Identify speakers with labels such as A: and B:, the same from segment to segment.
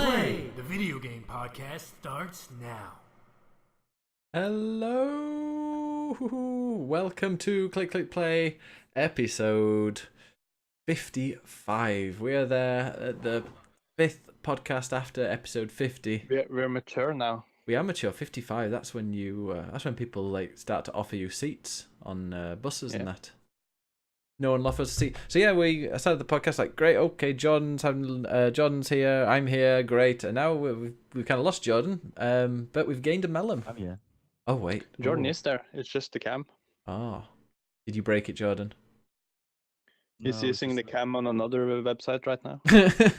A: Play, the video game podcast starts now.
B: Hello, welcome to Click Click Play episode 55. We are there at the 5th podcast after episode 50.
C: We're mature now.
B: We are mature. 55. That's when that's when people like start to offer you seats on buses and that. No one offers a seat. So yeah, I started the podcast like, great, okay, Jordan's here, I'm here, great, and now we've kind of lost Jordan, but we've gained a Mellum.
D: I'm here.
B: Oh wait,
C: Jordan is there. It's just the cam.
B: Oh, did you break it, Jordan?
C: He's using the cam on another website right now.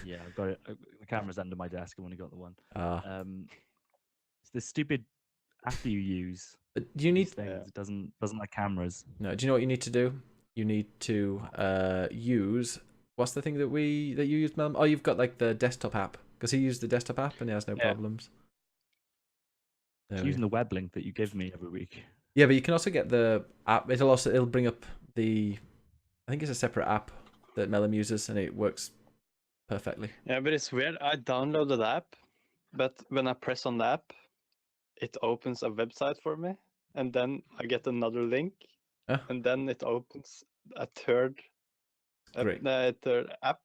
D: Yeah, I've got it. The camera's under my desk. I've only got the one.
B: Ah.
D: It's this stupid app you use.
B: Do you need?
D: It doesn't like cameras.
B: No. Do you know what you need to do? You need to use what's the thing that you use, Mel? Oh, you've got like the desktop app because he used the desktop app and he has no problems.
D: It's using the web link that you give me every week.
B: Yeah, but you can also get the app. It'll bring up I think it's a separate app that Mellum uses and it works perfectly.
C: Yeah, but it's weird. I downloaded the app, but when I press on the app, it opens a website for me, and then I get another link, and then it opens a third app.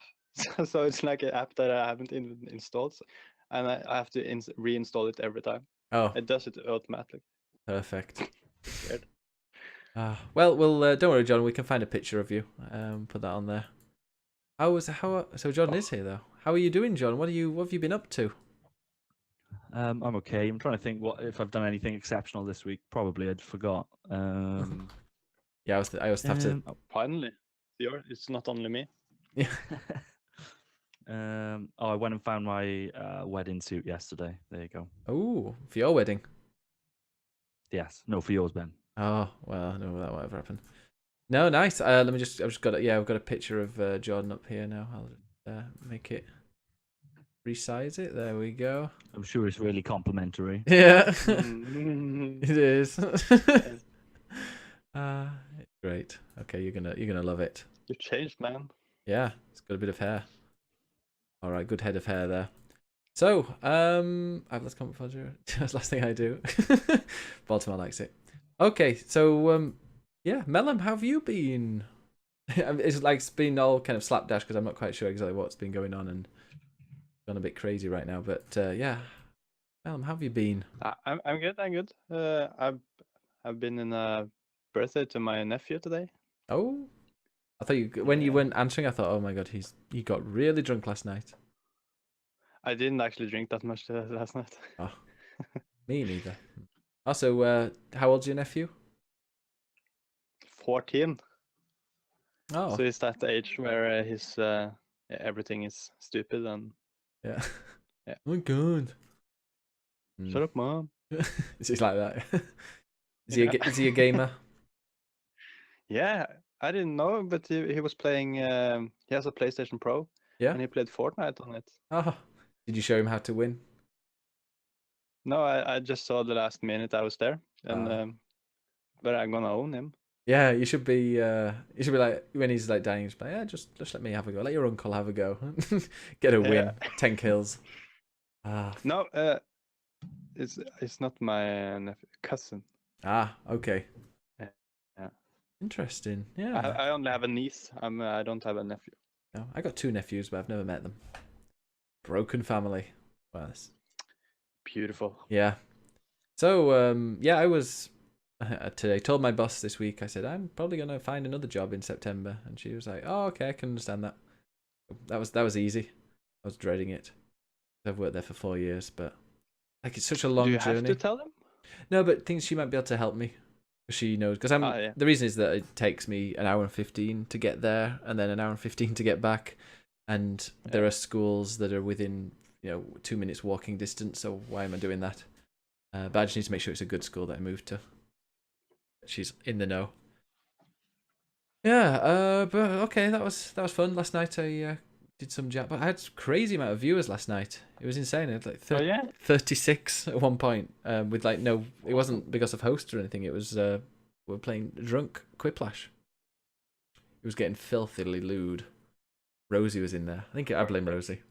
C: So it's like an app that I haven't installed, and I have to reinstall it every time.
B: Oh,
C: it does it automatically.
B: Perfect.
C: Weird.
B: Well, don't worry, John. We can find a picture of you. Put that on there. So John is here though. How are you doing, John? What have you been up to?
D: I'm okay. I'm trying to think if I've done anything exceptional this week. Probably I'd forgot.
B: Yeah, I always have to.
C: Finally, it's not only me.
B: Yeah.
D: I went and found my wedding suit yesterday. There you go.
B: Oh, for your wedding?
D: Yes. No, for yours, Ben.
B: Oh well, no, that won't ever happen. No, nice. Let me just. I've just got it. Yeah, I've got a picture of Jordan up here now. I'll make it. Resize it. There we go.
D: I'm sure it's really complimentary.
B: Yeah, it is. Great. Okay, you're gonna love it.
C: You changed, man.
B: Yeah, it's got a bit of hair. All right, good head of hair there. So, let's come for that's the last thing I do. Baltimore likes it. Okay, so yeah, Mellum, how have you been? It's been all kind of slapdash because I'm not quite sure exactly what's been going on and gone a bit crazy right now. But yeah, Mellum, how have you been?
C: I'm good. I'm good. I've been in a birthday to my nephew today.
B: Oh, I thought you weren't answering. I thought, oh my god, he got really drunk last night.
C: I didn't actually drink that much last night.
B: Oh, me neither. Also, how old's your nephew?
C: 14.
B: Oh,
C: So it's that age where his everything is stupid and
B: yeah.
C: Yeah.
B: Oh my god.
C: Shut up, mom.
B: Is he like that? Is he a gamer?
C: Yeah, I didn't know, but he was playing. He has a PlayStation Pro.
B: Yeah.
C: And he played Fortnite on it.
B: Oh, did you show him how to win?
C: No, I just saw the last minute I was there, and but I'm gonna own him.
B: Yeah, you should be like when he's like dying, just like, yeah, just let me have a go. Let your uncle have a go. Get a win. 10 kills.
C: No, it's not my cousin.
B: Okay.
C: Yeah.
B: Interesting. Yeah.
C: I only have a niece. I don't have a nephew.
B: No, I got 2 nephews, but I've never met them. Broken family. Well, that's
C: Beautiful.
B: yeah. So yeah, I was today told my boss this week. I said I'm probably gonna find another job in September, and she was like, "Oh, okay, I can understand that." That was easy. I was dreading it. I've worked there for 4 years, but like it's such a long
C: Do you
B: journey.
C: have to tell them?
B: No, but thinks she might be able to help me. She knows because The reason is that it takes me an hour and 15 to get there, and then an hour and 15 to get back, and there are schools that are within 2 minutes walking distance. So why am I doing that? But I just need to make sure it's a good school that I moved to. She's in the know. Yeah, but okay, that was fun. Last night I did some chat, but I had a crazy amount of viewers last night. It was insane. I had like 36 at one point. With like no, it wasn't because of host or anything. It was we were playing drunk Quiplash. It was getting filthily lewd. Rosie was in there. I think I blame Rosie.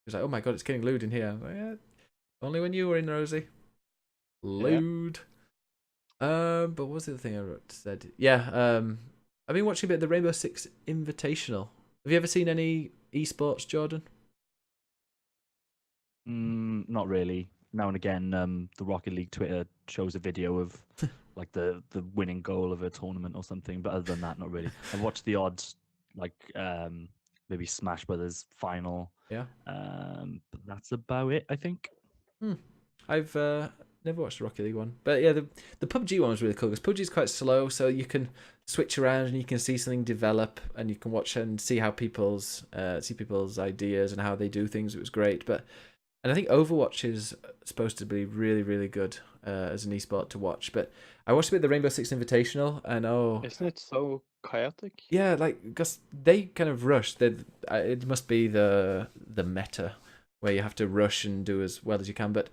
B: was like, "Oh my god, it's getting lewd in here." I was like, yeah, only when you were in, Rosie. Lewd. But what was the other thing I said? Yeah, I've been watching a bit of the Rainbow Six Invitational. Have you ever seen any esports, Jordan?
D: Not really. Now and again, the Rocket League Twitter shows a video of like the winning goal of a tournament or something. But other than that, not really. I've watched the odds, like maybe Smash Brothers final.
B: Yeah.
D: But that's about it, I think.
B: I've never watched the Rocket League one, but yeah, the PUBG one was really cool because PUBG is quite slow, so you can switch around and you can see something develop, and you can watch and see how people's ideas and how they do things. It was great, and I think Overwatch is supposed to be really, really good as an esport to watch. But I watched a bit of the Rainbow Six Invitational, and
C: isn't it so chaotic?
B: yeah, like because they kind of rush. It must be the meta where you have to rush and do as well as you can, but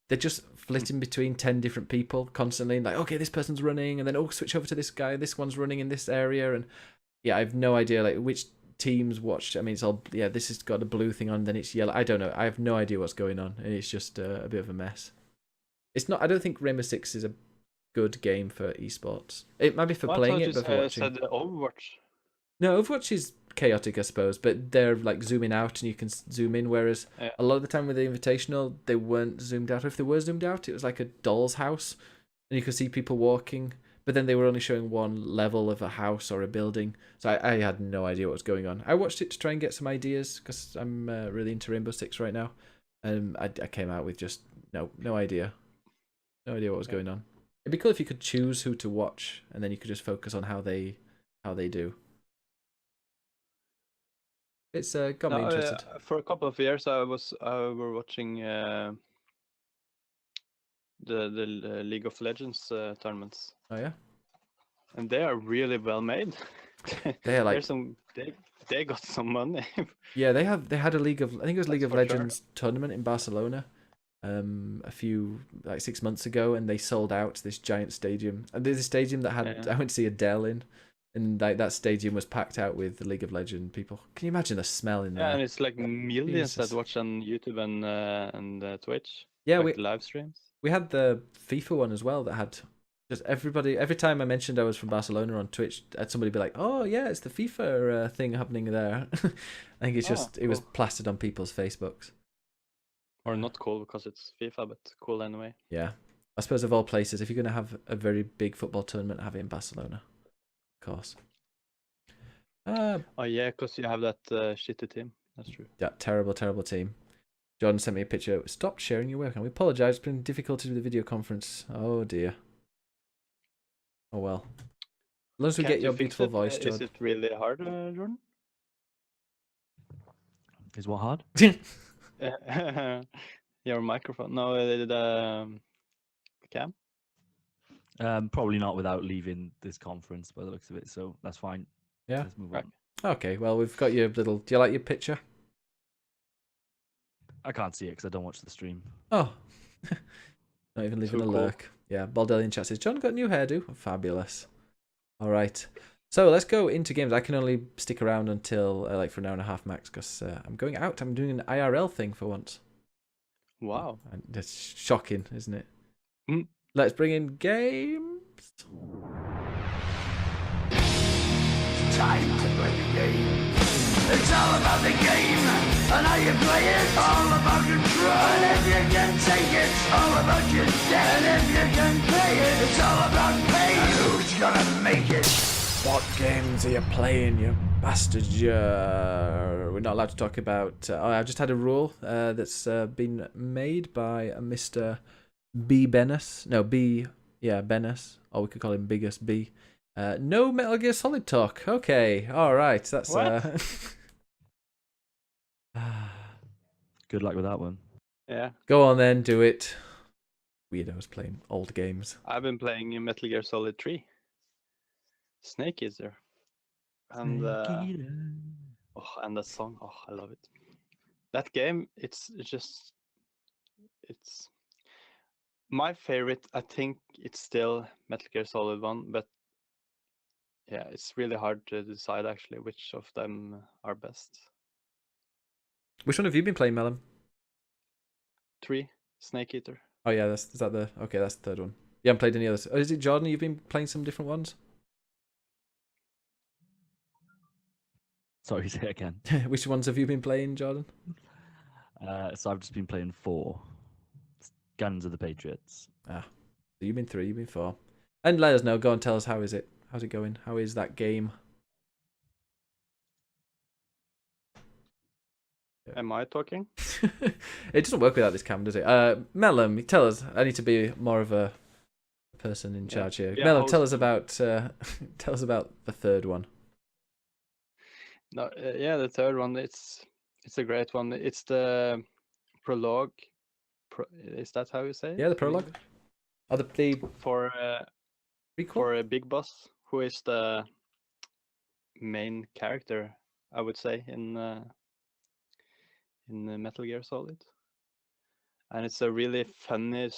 B: they're just flitting between 10 different people constantly. Like, okay, this person's running, and then switch over to this guy. This one's running in this area, and yeah, I have no idea like which teams watched. I mean, it's all this has got a blue thing on, then it's yellow. I don't know. I have no idea what's going on, and it's just a bit of a mess. It's not. I don't think Rainbow Six is a good game for esports. It might be for playing it, but for watching.
C: Said Overwatch.
B: No, Overwatch is chaotic, I suppose, but they're like zooming out and you can zoom in, whereas a lot of the time with the Invitational, they weren't zoomed out. If they were zoomed out, it was like a doll's house, and you could see people walking, but then they were only showing one level of a house or a building, so I had no idea what was going on. I watched it to try and get some ideas, because I'm really into Rainbow Six right now, and I came out with just no idea. No idea what was going on. It'd be cool if you could choose who to watch, and then you could just focus on how they do. It's got me interested.
C: For a couple of years, I were watching the League of Legends tournaments.
B: Oh yeah,
C: and they are really well made.
B: They are like
C: they got some money.
B: Yeah, they had a League of I think it was League of Legends
C: sure.
B: tournament in Barcelona, a few like 6 months ago, and they sold out this giant stadium. And there's a stadium that had I went to see Adele in. And like that stadium was packed out with the League of Legends people. Can you imagine the smell in there?
C: Yeah, and it's like millions that watch on YouTube and Twitch.
B: Yeah,
C: like live streams.
B: We had the FIFA one as well that had just everybody. Every time I mentioned I was from Barcelona on Twitch, had somebody be like, "Oh yeah, it's the FIFA thing happening there." I think it's just it was plastered on people's Facebooks.
C: Or not cool because it's FIFA, but cool anyway.
B: Yeah, I suppose of all places, if you're going to have a very big football tournament, have it in Barcelona. Course.
C: Oh yeah, because you have that shitty team. That's true.
B: That terrible team. Jordan sent me a picture. Stop sharing your webcam. We apologise. It's been difficulties with the video conference. Oh dear. Oh well. As long as we get your beautiful voice, Jordan.
C: Is it really hard, Jordan?
D: Is what hard?
C: Your microphone. No, the cam.
D: Probably not without leaving this conference by the looks of it, so that's fine.
B: Yeah.
D: Let's move on.
B: Okay, well, we've got your little... Do you like your picture?
D: I can't see it because I don't watch the stream.
B: Oh. Not even leaving a lurk. Yeah, Baldelian chat says, John got a new hairdo. Fabulous. All right. So let's go into games. I can only stick around until like for an hour and a half max because I'm going out. I'm doing an IRL thing for once.
C: Wow.
B: And that's shocking, isn't it?
C: Mm.
B: Let's bring in games.
E: Time to play the game. It's all about the game and how you play it. All about control. And if you can take it, it's all about your debt. And if you can pay it, it's all about pain. And who's gonna make it?
B: What games are you playing, you bastards? We're not allowed to talk about... I just had a rule that's been made by Mr. BiggusBennus. No, Bennus. Or we could call him Biggest B. No Metal Gear Solid talk. Okay, alright. That's...
D: Good luck with that one.
C: Yeah.
B: Go on then, do it. Weirdos playing old games.
C: I've been playing Metal Gear Solid 3. Snake is there. And and the song, I love it. That game, it's my favorite. I think it's still Metal Gear Solid 1, but yeah, it's really hard to decide actually which of them are best.
B: Which one have you been playing, Melon?
C: 3, Snake Eater.
B: Oh yeah, that's the third one. You haven't played any others. Oh, is it Jordan? You've been playing some different ones.
D: Sorry, say it again.
B: Which ones have you been playing, Jordan?
D: So I've just been playing 4. Guns of the Patriots.
B: So you've been 3, you've been 4. And let us know. Go and tell us how is it. How's it going? How is that game?
C: Am I talking?
B: It doesn't work without this cam, does it? Melon, tell us. I need to be more of a person in charge here.
C: Yeah,
B: Melon, tell us about the third one.
C: No, the third one. It's a great one. It's the prologue. Is that how you say it?
B: Yeah, the prologue. Oh, the
C: for
B: prequel?
C: for a Big Boss, who is the main character, I would say, in Metal Gear Solid. And it's a really funny.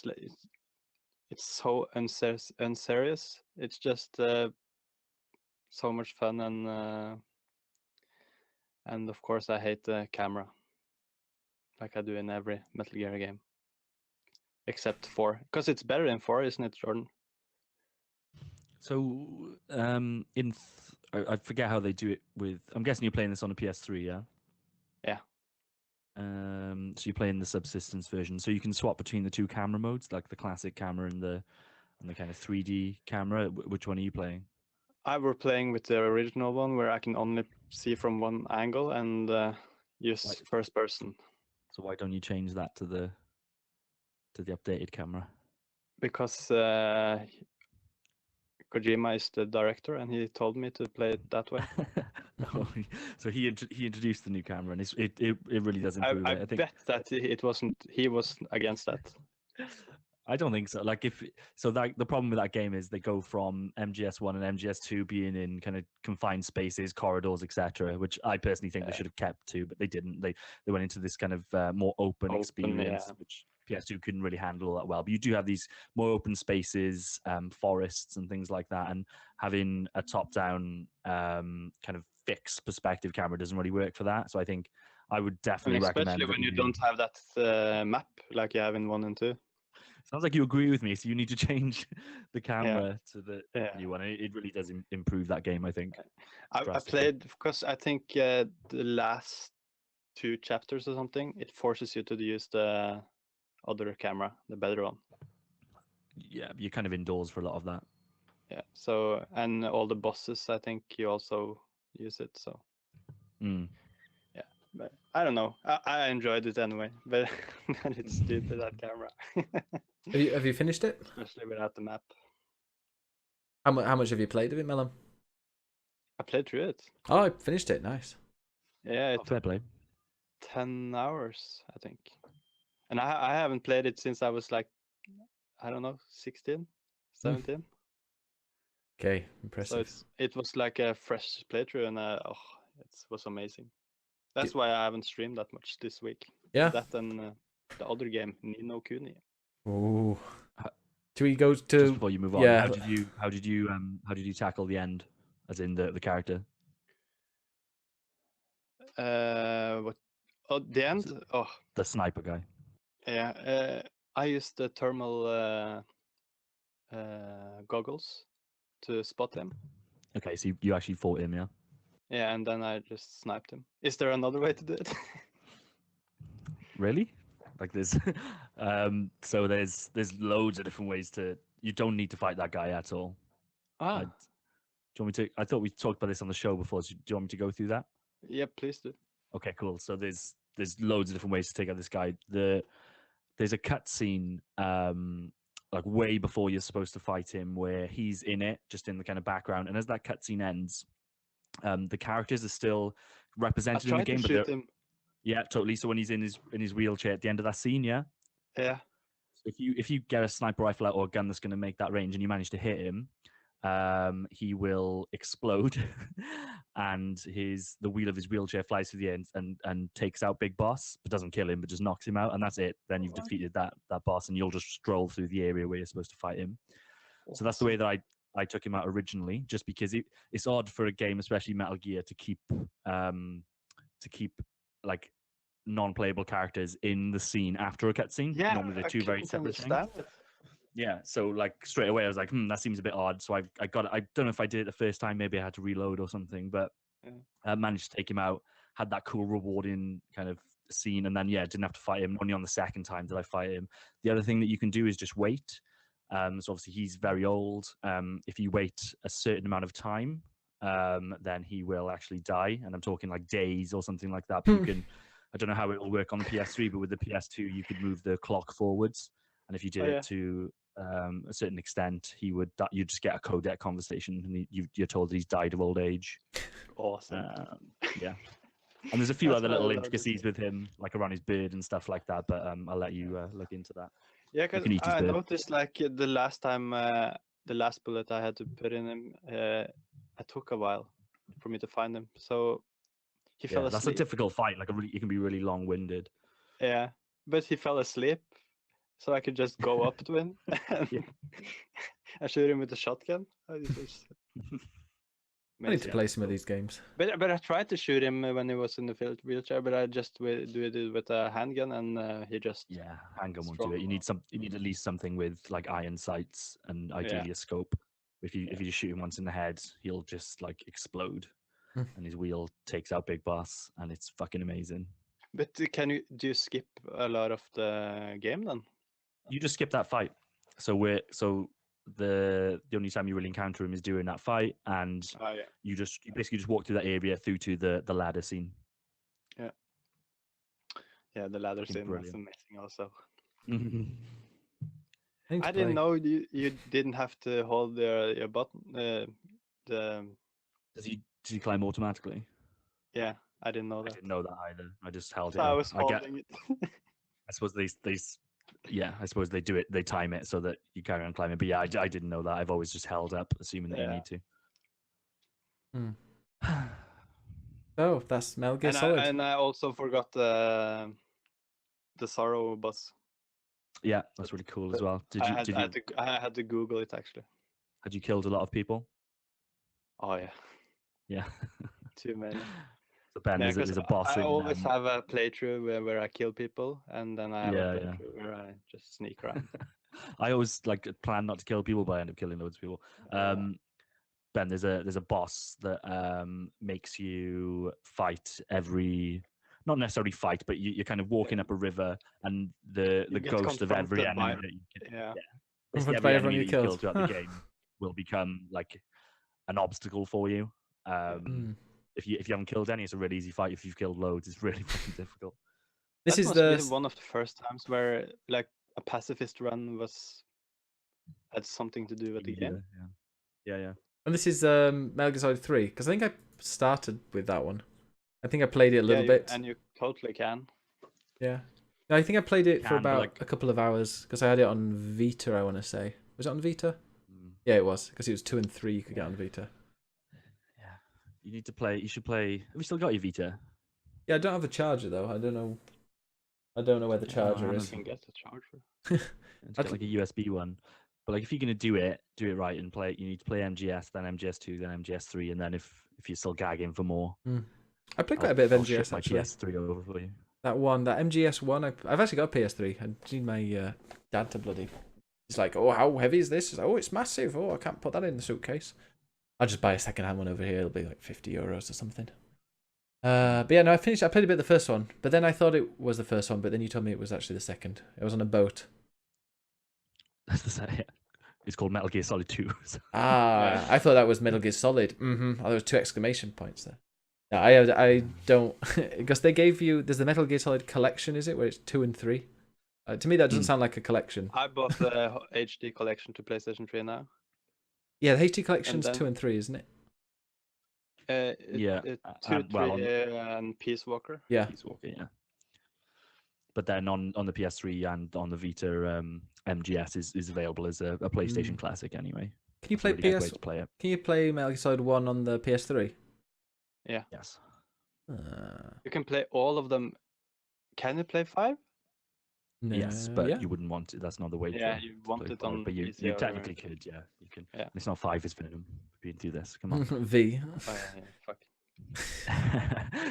C: It's so unserious. It's just so much fun, and of course I hate the camera, like I do in every Metal Gear game, except 4, because it's better in 4, isn't it, Jordan?
D: So, I forget how they do it with. I'm guessing you're playing this on a PS3, yeah?
C: Yeah.
D: So you're playing the subsistence version, so you can swap between the 2 camera modes, like the classic camera and the kind of 3D camera. Which one are you playing?
C: I were playing with the original one, where I can only see from one angle and use first person.
D: So why don't you change that to the updated camera?
C: Because Kojima is the director, and he told me to play it that way.
D: No, so he introduced the new camera, and it really does improve
C: I
D: it. I think.
C: bet that it wasn't. He was against that.
D: I don't think so. Like that the problem with that game is they go from MGS1 and MGS2 being in kind of confined spaces, corridors, etc., which I personally think they should have kept to, but they didn't. They went into this kind of more open experience, which PS2 couldn't really handle all that well. But you do have these more open spaces, forests and things like that, and having a top-down kind of fixed perspective camera doesn't really work for that. So I think I would definitely recommend.
C: Especially when you don't have that map like you have in 1 and 2.
D: Sounds like you agree with me. So you need to change the camera to the new one. It really does improve that game, I think.
C: I played, because I think the last 2 chapters or something, it forces you to use the other camera, the better one.
D: Yeah, you're kind of indoors for a lot of that.
C: Yeah. So, and all the bosses, I think you also use it. So. Yeah, but I don't know. I enjoyed it anyway, but it's stupid, that camera.
B: Have you finished it?
C: Especially without the map.
B: How much have you played of it, Melon?
C: I played through it.
B: Oh, I finished it. Nice.
C: Yeah, it
D: fair
C: took
D: play.
C: 10 hours, I think. And I haven't played it since I was like, I don't know, 16, 17.
B: Okay, impressive.
C: So it was like a fresh playthrough, and it was amazing. That's why I haven't streamed that much this week.
B: Yeah.
C: That and the other game, Ni no Kuni.
B: Oh. Do we go to?
D: Just before you move on,
B: yeah.
D: how did you tackle the end, as in the character?
C: What? Oh, the end? Oh,
D: the sniper guy.
C: Yeah. I used the thermal goggles to spot him.
D: Okay, so you actually fought him, yeah?
C: Yeah, and then I just sniped him. Is there another way to do it?
D: Really? Like there's so there's loads of different ways to. You don't need to fight that guy at all. Do you want me to? I thought we talked about this on the show before. So do you want me to go through that?
C: Yeah, please do.
D: Okay, cool. So there's loads of different ways to take out this guy. There's a cutscene like way before you're supposed to fight him, where he's in it, just in the kind of background. And as that cutscene ends, the characters are still represented in the game,
C: but shoot him.
D: Yeah, totally. So when he's in his wheelchair at the end of that scene, yeah.
C: Yeah.
D: So if you get a sniper rifle out or a gun that's going to make that range, and you manage to hit him, he will explode, and the wheel of his wheelchair flies through the end and takes out Big Boss, but doesn't kill him, but just knocks him out, and that's it. Then you've defeated that boss, and you'll just stroll through the area where you're supposed to fight him. So that's the way that I took him out originally, just because it's odd for a game, especially Metal Gear, to keep like non-playable characters in the scene after a cutscene.
C: Yeah,
D: Normally they're two very separate things.
C: It.
D: Yeah, so like straight away I was like, that seems a bit odd. So I got it. I don't know if I did it the first time. Maybe I had to reload or something, but I managed to take him out. Had that cool rewarding kind of scene, and then didn't have to fight him. Only on the second time did I fight him. The other thing that you can do is just wait. So obviously he's very old. If you wait a certain amount of time, then he will actually die, and I'm talking like days or something like that. But you can, I don't know how it will work on the PS3, but with the PS2 you could move the clock forwards, and if you did it to a certain extent, you'd just get a codec conversation, and you're told that he's died of old age.
C: Awesome.
D: Yeah. And there's a few other little intricacies with him, like around his beard and stuff like that, but I'll let you look into that.
C: Yeah, because I noticed like the last time, the last bullet I had to put in him, it took a while for me to find him. So he fell asleep.
D: That's a difficult fight. Like it can be really long-winded.
C: Yeah, but he fell asleep, so I could just go up to him and shoot him with a shotgun.
B: I need to play some of these games.
C: But I tried to shoot him when he was in the wheelchair, but I just do it with a handgun, and he just
D: handgun won't do it. You need at least something with like iron sights and ideally a scope. If you just shoot him once in the head, he'll just like explode, and his wheel takes out Big Boss, and it's fucking amazing.
C: But do you skip a lot of the game then?
D: You just skip that fight. The only time you really encounter him is during that fight, and you basically just walk through that area through to the ladder scene.
C: Yeah, the ladder scene was amazing also.
B: I
C: didn't know you didn't have to hold your button.
D: Does he climb automatically?
C: Yeah, I didn't know that.
D: I didn't know that either. I just held it.
C: I was holding it.
D: I suppose I suppose they do it. They time it so that you carry on climbing. But yeah, I didn't know that. I've always just held up, assuming that you need
B: to. Oh, that's Metal Gear Solid.
C: And I also forgot the Sorrow boss.
D: Yeah, that's really cool as well.
C: I had to Google it actually.
D: Had you killed a lot of people?
C: Oh yeah.
D: Yeah.
C: Too many.
D: So Ben, there's a boss.
C: I always have a playthrough where I kill people, and then I have a playthrough where I just sneak around.
D: I always plan not to kill people, but I end up killing loads of people. Ben, there's a boss that makes you fight not necessarily fight, but you're kind of walking up a river, and the ghost of every enemy
B: every enemy you kill
D: throughout the game will become like an obstacle for you. If you haven't killed any, it's a really easy fight. If you've killed loads, it's really fucking difficult.
B: This is
C: one of the first times where like a pacifist run had something to do with the game.
D: Yeah.
B: And this is Metal Gear Solid 3, because I think I started with that one. I think I played it a little bit.
C: And you totally can.
B: Yeah. No, I think I played it for about a couple of hours, because I had it on Vita, I want to say. Was it on Vita? Yeah, it was, because it was 2 and 3 you could get on Vita.
D: You should play. Have you still got your Vita?
B: Yeah, I don't have a charger though. I don't know where the charger is.
C: You can get a charger.
D: Get like a USB one. But like if you're gonna do it right and play it, you need to play MGS, then MGS2, then MGS3, and then if you're still gagging for more.
B: I played quite a bit of MGS
D: actually. My PS3 over for you.
B: That MGS one, I've actually got a PS3. I need my dad to bloody. He's like, oh, how heavy is this? He's like, oh, it's massive. Oh, I can't put that in the suitcase. I'll just buy a second-hand one over here. It'll be like €50 or something. But yeah, no, I played a bit of the first one, but then I thought it was the first one, but then you told me it was actually the second. It was on a boat.
D: It's called Metal Gear Solid 2.
B: I thought that was Metal Gear Solid. Oh, there was 2 exclamation points there. No, I don't, because they gave you, there's the Metal Gear Solid collection, is it, where it's 2 and 3? To me, that doesn't sound like a collection.
C: I bought the HD collection to PlayStation 3 now.
B: Yeah, the HD collection's 2 and 3, isn't it?
C: 2, 3, and Peace Walker.
B: Yeah.
D: Peace Walker, yeah. But then on the PS3 and on the Vita, MGS is available as a PlayStation Classic anyway.
B: Can you play Can you play Metal Gear Solid 1 on the PS3?
C: Yeah.
D: Yes.
C: You can play all of them. Can you play 5?
B: No,
D: yes, but you wouldn't want it. That's not the way.
C: Yeah, you want it on.
D: But you technically could. Yeah, you can.
C: Yeah.
D: It's not 5. It's Venom. We can do this. Come on.
B: V.
C: Oh, yeah, fuck.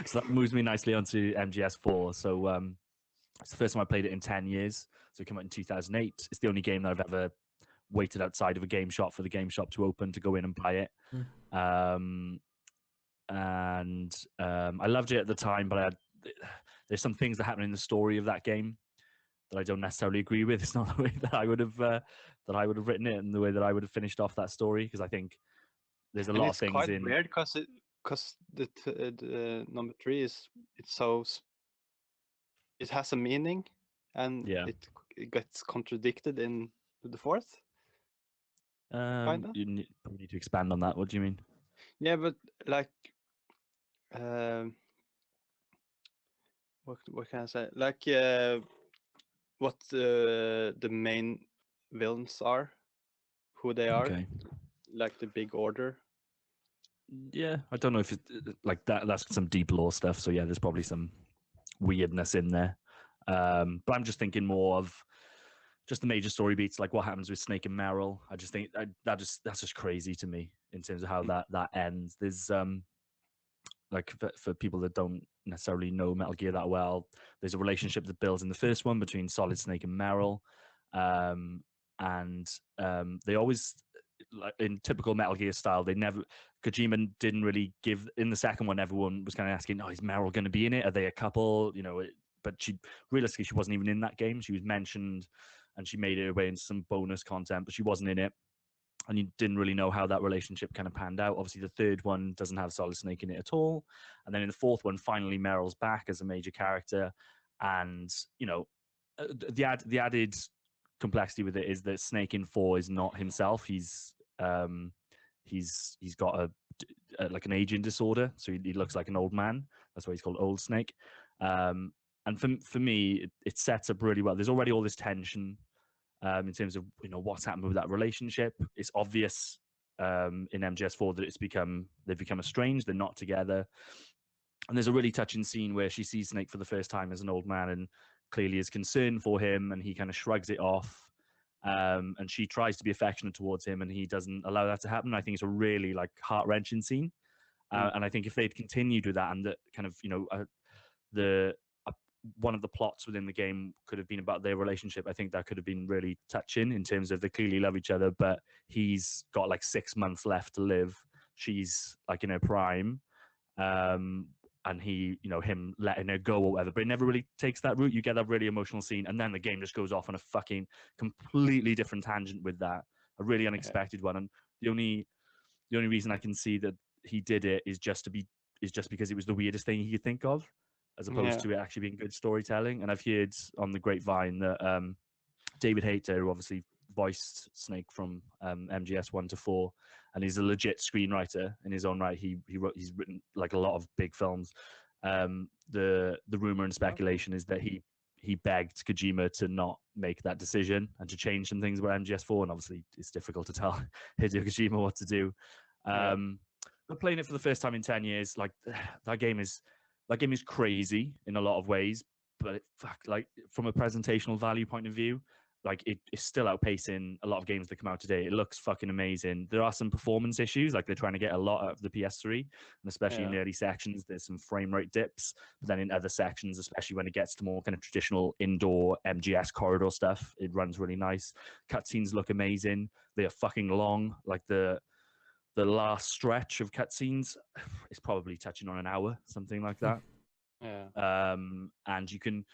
D: So that moves me nicely onto MGS4. So it's the first time I played it in 10 years. So it came out in 2008. It's the only game that I've ever waited outside of a game shop for the game shop to open to go in and buy it. I loved it at the time, but there's some things that happen in the story of that game that I don't necessarily agree with. It's not the way that I would have written it and the way that I would have finished off that story, because I think there's a lot of things
C: quite
D: in.
C: Weird because the number 3 it has a meaning, and it gets contradicted in the 4th.
D: You probably need to expand on that. What do you mean?
C: Yeah, but like, what can I say? Like, what the main villains are, who they are, like the big order.
D: Yeah, I don't know if it, like that's some deep lore stuff. So yeah, there's probably some weirdness in there. But I'm just thinking more of just the major story beats, like what happens with Snake and Meryl. I just think that's just crazy to me in terms of how that ends. There's like for people that don't necessarily know Metal Gear that well, there's a relationship that builds in the first one between Solid Snake and Meryl, and they always, like in typical Metal Gear style, Kojima didn't really give. In the second one, everyone was kind of asking, "Oh, is Meryl going to be in it? Are they a couple?" You know, but realistically she wasn't even in that game. She was mentioned, and she made her way into some bonus content, but she wasn't in it. And you didn't really know how that relationship kind of panned out. Obviously, the third one doesn't have Solid Snake in it at all. And then in the fourth one, finally, Meryl's back as a major character. And, you know, the added complexity with it is that Snake in 4 is not himself. He's got like an aging disorder. So he looks like an old man. That's why he's called Old Snake. And for me, it sets up really well. There's already all this tension in terms of, you know, what's happened with that relationship. It's obvious in MGS4 that they've become estranged. They're not together. And there's a really touching scene where she sees Snake for the first time as an old man and clearly is concerned for him, and he kind of shrugs it off. And she tries to be affectionate towards him, and he doesn't allow that to happen. I think it's a really like heart-wrenching scene. And I think if they'd continued with that, and that kind of, you know, one of the plots within the game could have been about their relationship. I think that could have been really touching in terms of they clearly love each other, but he's got like 6 months left to live. She's like in her prime. And he, you know, him letting her go or whatever, but it never really takes that route. You get that really emotional scene, and then the game just goes off on a fucking completely different tangent with that, a really unexpected one. And the only reason I can see that he did it is just because it was the weirdest thing he could think of, as opposed to it actually being good storytelling. And I've heard on the grapevine that David Hayter, who obviously voiced Snake from MGS 1 to 4, and he's a legit screenwriter in his own right. He's written like a lot of big films. The rumor and speculation is that he begged Kojima to not make that decision and to change some things about MGS4. And obviously, it's difficult to tell Hideo Kojima what to do. But playing it for the first time in 10 years, like that game is crazy in a lot of ways. But like from a presentational value point of view, like it is still outpacing a lot of games that come out today. It looks fucking amazing. There are some performance issues, like they're trying to get a lot out of the PS3, and especially in early sections, there's some frame rate dips. But then in other sections, especially when it gets to more kind of traditional indoor MGS corridor stuff, it runs really nice. Cutscenes look amazing. They are fucking long. Like the last stretch of cutscenes is probably touching on an hour, something like that. And you can.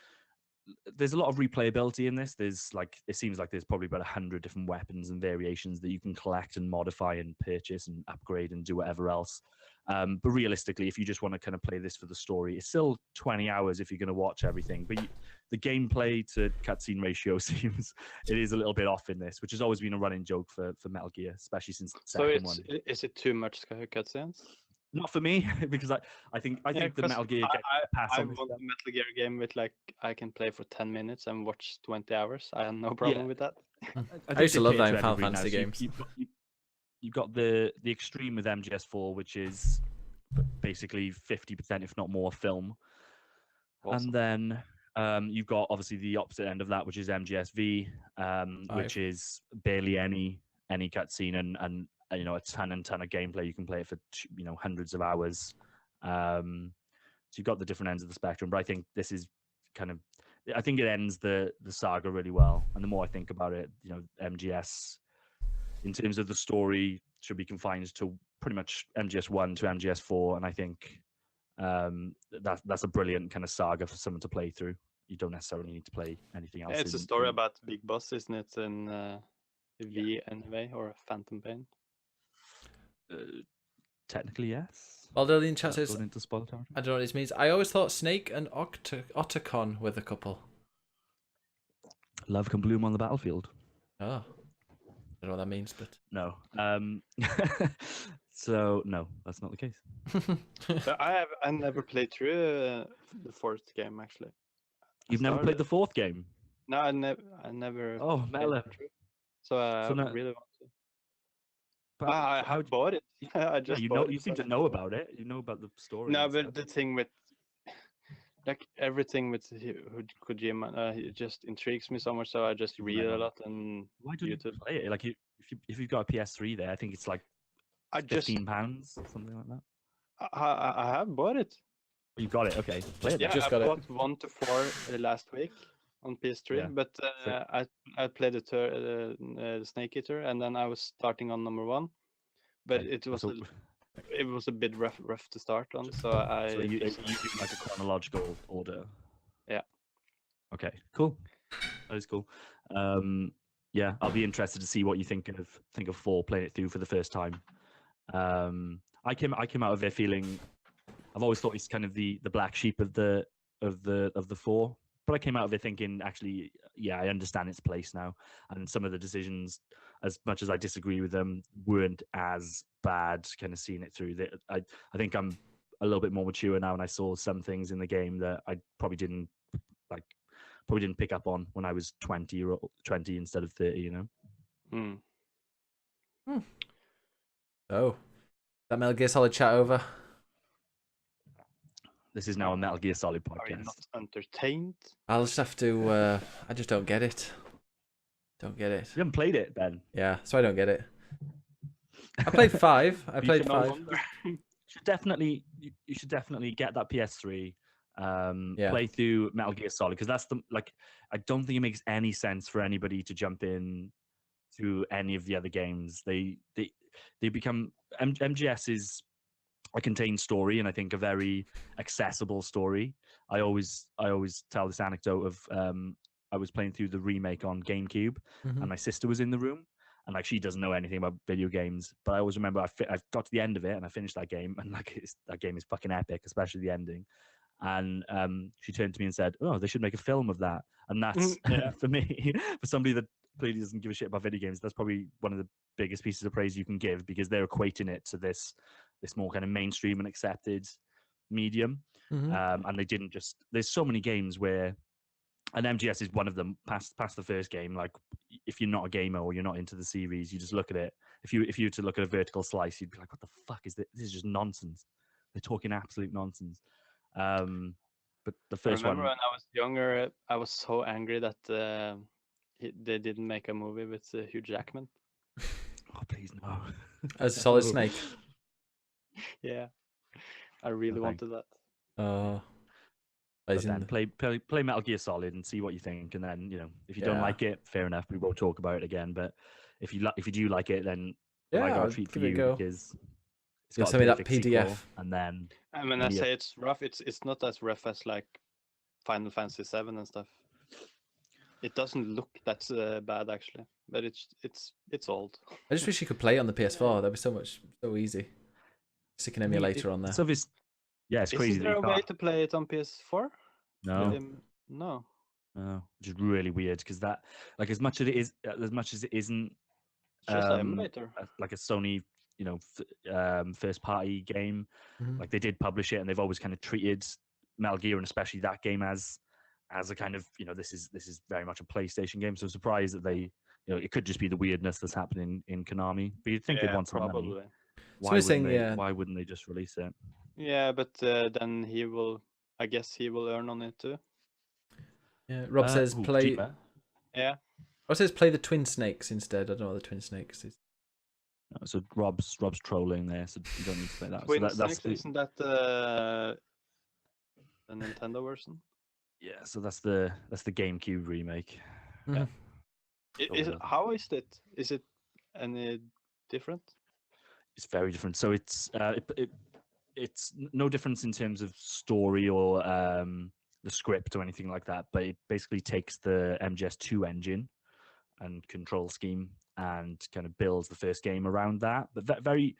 D: There's a lot of replayability in this. There's like, it seems like there's probably about 100 different weapons and variations that you can collect and modify and purchase and upgrade and do whatever else. But realistically, if you just want to kind of play this for the story, it's still 20 hours if you're going to watch everything. But the gameplay to cutscene ratio seems it is a little bit off in this, which has always been a running joke for Metal Gear, especially since the second one.
C: So is it too much cutscenes?
D: Not for me, because I think the Metal Gear
C: I want a Metal Gear game with like I can play for 10 minutes and watch 20 hours. I have no problem with that.
B: I used to love that in Final Fantasy games.
D: You've got the extreme with MGS4, which is basically 50%, if not more, film. Awesome. And then you've got obviously the opposite end of that, which is MGSV, which is barely any cutscene and you know, a ton of gameplay. You can play it for, you know, hundreds of hours. So you've got the different ends of the spectrum, but I think this is kind of, I think it ends the saga really well. And the more I think about it, MGS, in terms of the story, should be confined to pretty much MGS 1 to MGS 4, and I think that's a brilliant kind of saga for someone to play through. You don't necessarily need to play anything else.
C: It's a story about Big Boss, isn't it? In V anyway, or Phantom Pain.
D: Technically, yes.
B: Baldelian chat says,
D: Going into spoiler territory.
B: I don't know what this means. I always thought Snake and Otacon were the couple.
D: Love can bloom on the battlefield.
B: Oh. I don't know what that means, but...
D: No. So, no, that's not the case.
C: So I never played through the fourth game, actually.
D: You've never played the fourth game?
C: No, I never.
D: Oh,
C: played
D: Mela.
C: it through. So I
D: no-
C: really want to.
D: But
C: I
D: how
C: have bought it. I just bought it.
D: you seem to know about it. You know about the story.
C: No,
D: and
C: but
D: stuff.
C: the thing with like everything with Kojima, it just intrigues me so much. So I just read a lot and
D: Why don't you
C: YouTube.
D: play it? Like, if you've got a PS3 there, I think it's like
C: I just
D: £15, something like that.
C: I have bought it.
D: You got it. Okay, play it.
C: Yeah,
B: just
C: I
B: got it.
C: bought 1 to 4 last week on PS3,
D: Yeah.
C: but I played the Snake Eater, and then I was starting on number 1, but
D: Okay,
C: it was
D: so-
C: it was a bit rough to start on, so I
D: So you do like a chronological order.
C: Yeah.
D: Okay. Cool. That is cool. Yeah, I'll be interested to see what you think of 4 playing it through for the first time. I came out of it feeling, I've always thought it's kind of the black sheep of the 4, but I came out of it thinking, actually, yeah, I understand its place now, and some of the decisions, as much as I disagree with them, weren't as bad. Kind of seeing it through. I think I'm a little bit more mature now, and I saw some things in the game that I probably didn't pick up on when I was 20 instead of 30. You know.
B: Oh. That Metal Gear Solid chat over?
D: This is now a Metal Gear Solid
C: Are you
D: podcast.
C: not entertained?
B: I'll just have to... I just don't get it. Don't get it.
D: You haven't played it, Ben.
B: Yeah, so I don't get it. I played 5. I
D: You
B: played
D: should
B: 5.
D: You should definitely get that PS3.
B: Yeah.
D: Play through Metal Gear Solid, because that's I don't think it makes any sense for anybody to jump in to any of the other games. They become MGS is a contained story, and I think a very accessible story. I always tell this anecdote of I was playing through the remake on GameCube, and my sister was in the room, and like she doesn't know anything about video games, but I always remember I got to the end of it and I finished that game, and like that game is fucking epic, especially the ending. And she turned to me and said, "Oh, they should make a film of that." And that's for me, for somebody that clearly doesn't give a shit about video games, that's probably one of the biggest pieces of praise you can give, because they're equating it to this more kind of mainstream and accepted medium. And they didn't just. There's so many games where, and MGS is one of them. Past the first game, like if you're not a gamer or you're not into the series, you just look at it. If you were to look at a vertical slice, you'd be like, "What the fuck is this? This is just nonsense. They're talking absolute nonsense." But the first
C: I remember
D: one,
C: when I was younger, I was so angry that they didn't make a movie with Hugh Jackman.
D: oh please no.
B: As a Solid Snake.
C: Yeah, I really
D: Okay.
C: wanted that.
B: Oh.
D: But then play Metal Gear Solid and see what you think, and then if you don't
B: Yeah.
D: like it, fair enough. We won't talk about it again. But if you do like it, then
B: Yeah,
D: I got
B: I'll
D: a treat for
B: give it a
D: you,
B: go.
D: because it's
B: You'll
D: got a
B: send me that
D: perfect sequel,
B: PDF.
D: and then
C: And when I
D: Yeah.
C: say it's rough, it's not as rough as like Final Fantasy VII and stuff. It doesn't look that bad actually, but it's old.
B: I just wish you could play it on the PS4. That'd be so easy. Stick an emulator on there.
D: So it's crazy.
C: Isn't
D: that
C: there
D: you
C: a way
D: can't-
C: to play it on PS4?
D: No,
C: No.
D: which is really weird, because that, like, as much as it isn't
C: It's just an emulator.
D: like a Sony, first party game. Like, they did publish it, and they've always kind of treated Metal Gear, and especially that game, as a kind of, this is very much a PlayStation game. So I'm surprised that they, it could just be the weirdness that's happening in Konami. But you'd think they'd want some money.
C: Probably.
D: Why wouldn't they just release it?
C: Yeah, but then I guess he will earn on it too.
B: Yeah. Rob says play.
D: Kojima?
C: Yeah.
B: Rob says play the Twin Snakes instead. I don't know what the Twin Snakes is.
D: So Rob's trolling there, so you don't need to play that.
C: Twin
D: So that's
C: Snakes, isn't that the Nintendo version?
D: yeah. So that's the GameCube remake.
B: Mhm.
C: How is it? Is it any different?
D: It's very different. So it's no difference in terms of story or the script or anything like that. But it basically takes the MGS2 engine and control scheme and kind of builds the first game around that. But very,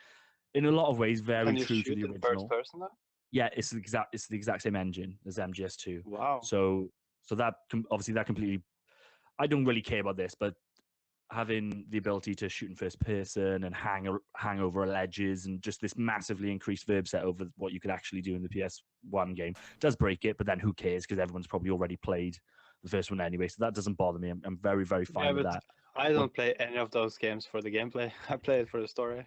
D: in a lot of ways, very
C: Can you
D: true to
C: shoot
D: the
C: in first
D: original.
C: person now?
D: Yeah, it's the exact same engine as MGS2.
C: Wow.
D: So that obviously that completely. I don't really care about this, but having the ability to shoot in first person and hang over ledges and just this massively increased verb set over what you could actually do in the PS1 game does break it, but then who cares because everyone's probably already played the first one anyway, so that doesn't bother me. I'm very, very fine with that.
C: I don't play any of those games for the gameplay. I play it for the story.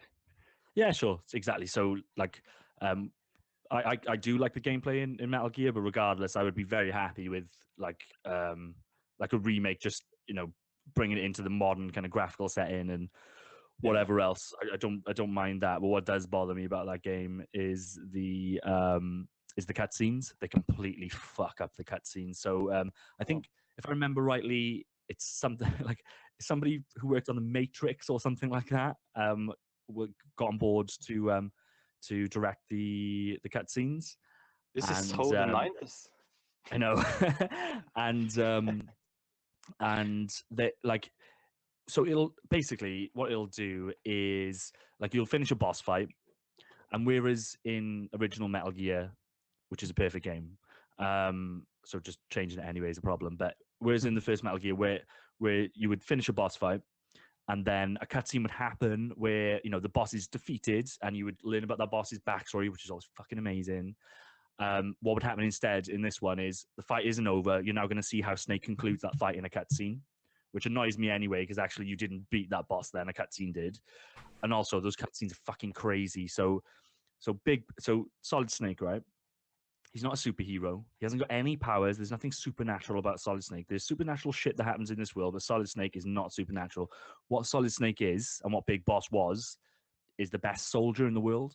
D: Yeah, sure, exactly. So like I do like the gameplay in Metal Gear, but regardless, I would be very happy with like a remake, just bringing it into the modern kind of graphical setting and whatever else. I don't mind that. But what does bother me about that game is the cutscenes. They completely fuck up the cutscenes. So I think if I remember rightly, it's something like somebody who worked on the Matrix or something like that. Got on board to direct the cutscenes.
C: This is so the 90s.
D: I know, and they like. So it'll basically what it'll do is like you'll finish a boss fight, and whereas in original Metal Gear, which is a perfect game, so just changing it anyway is a problem. But whereas in the first Metal Gear, where you would finish a boss fight, and then a cutscene would happen where the boss is defeated, and you would learn about that boss's backstory, which is always fucking amazing. What would happen instead in this one is the fight isn't over. You're now going to see how Snake concludes that fight in a cutscene, which annoys me anyway, because actually you didn't beat that boss then, a cutscene did. And also those cutscenes are fucking crazy. So Solid Snake, right? He's not a superhero. He hasn't got any powers. There's nothing supernatural about Solid Snake. There's supernatural shit that happens in this world, but Solid Snake is not supernatural. What Solid Snake is, and what Big Boss was, is the best soldier in the world.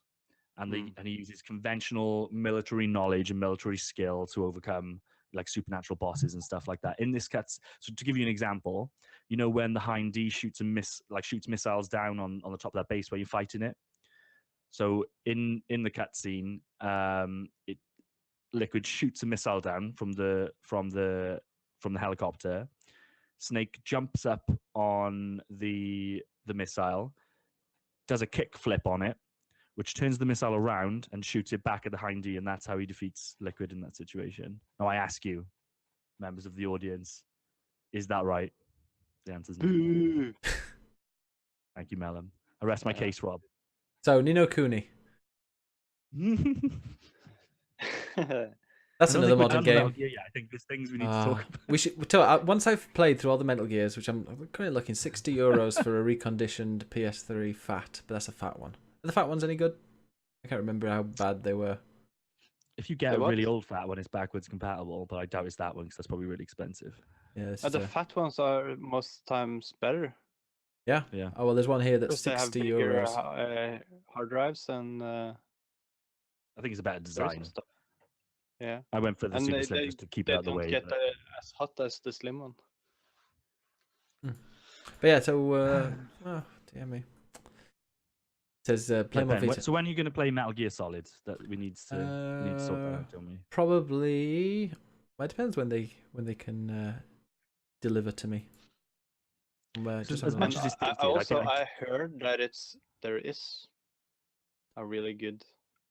D: And he uses conventional military knowledge and military skill to overcome like supernatural bosses and stuff like that. In this so to give you an example, when the Hind D shoots missiles down on the top of that base where you're fighting it. So in the cutscene, Liquid shoots a missile down from the helicopter. Snake jumps up on the missile, does a kick flip on it, which turns the missile around and shoots it back at the Hind D, and that's how he defeats Liquid in that situation. Now, I ask you, members of the audience, is that right? The answer's no. Thank you, Melon. I rest my case, Rob.
B: So, Ni no Kuni. That's another modern game.
D: Yeah, I think there's things we need to talk about.
B: We should talk, once I've played through all the Metal Gears, which I'm currently looking €60 for a reconditioned PS3 fat, but that's a fat one. Are the fat ones any good? I can't remember how bad they were.
D: If you get a really old fat one, it's backwards compatible, but I doubt it's that one because that's probably really expensive.
B: Yeah,
C: the fat ones are most times better.
B: Yeah. Oh well, there's one here that's
C: €60.
B: They have bigger,
C: hard drives and.
D: I think it's a better design.
C: Yeah.
D: I went for the Super Slim just to keep it out of the way.
C: They don't get as hot as the slim one.
B: But yeah, so oh dear me. It says play more Vita.
D: So when are you going to play Metal Gear Solid? That we need to sort that out, don't we?
B: Probably. Well, it depends when they can deliver to me.
D: As much as it's
C: I heard that there is a really good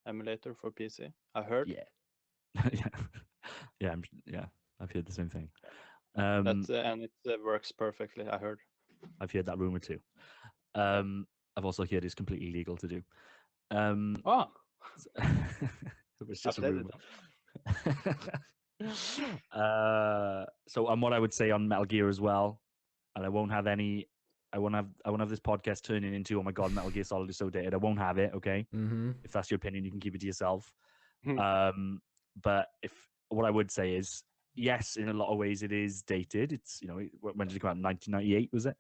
C: emulator for PC. I heard.
D: Yeah. yeah. I've heard the same thing.
C: And it works perfectly. I heard.
D: I've heard that rumor too. I've also heard it's completely legal to do. It was just a rumor. So, what I would say on Metal Gear as well, and I won't have this podcast turning into, oh my god, Metal Gear Solid is so dated. I won't have it. Okay, if that's your opinion, you can keep it to yourself. But what I would say is, yes, in a lot of ways it is dated. It's when did it come out? 1998 was it?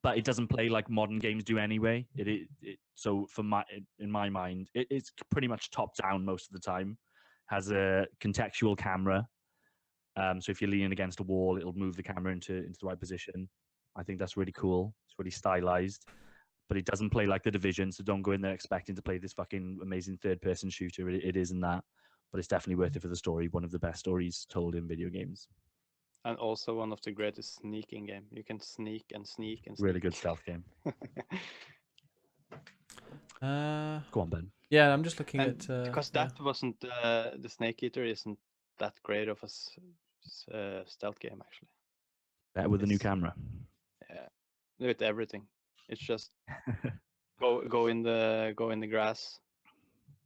D: but it doesn't play like modern games do anyway. So in my mind, it's pretty much top down most of the time. Has a contextual camera, so if you're leaning against a wall, it'll move the camera into the right position. I think that's really cool. It's really stylized, but it doesn't play like The Division. So don't go in there expecting to play this fucking amazing third-person shooter. It isn't that, but it's definitely worth it for the story. One of the best stories told in video games.
C: And also one of the greatest sneaking game. You can sneak and sneak and sneak.
D: Really good stealth game. Go on, Ben.
B: Yeah, I'm just looking
C: And
B: at
C: because that wasn't the Snake Eater isn't that great of a stealth game actually.
D: Better with the new
C: It's-
D: camera.
C: Yeah, with everything. It's just go in the grass,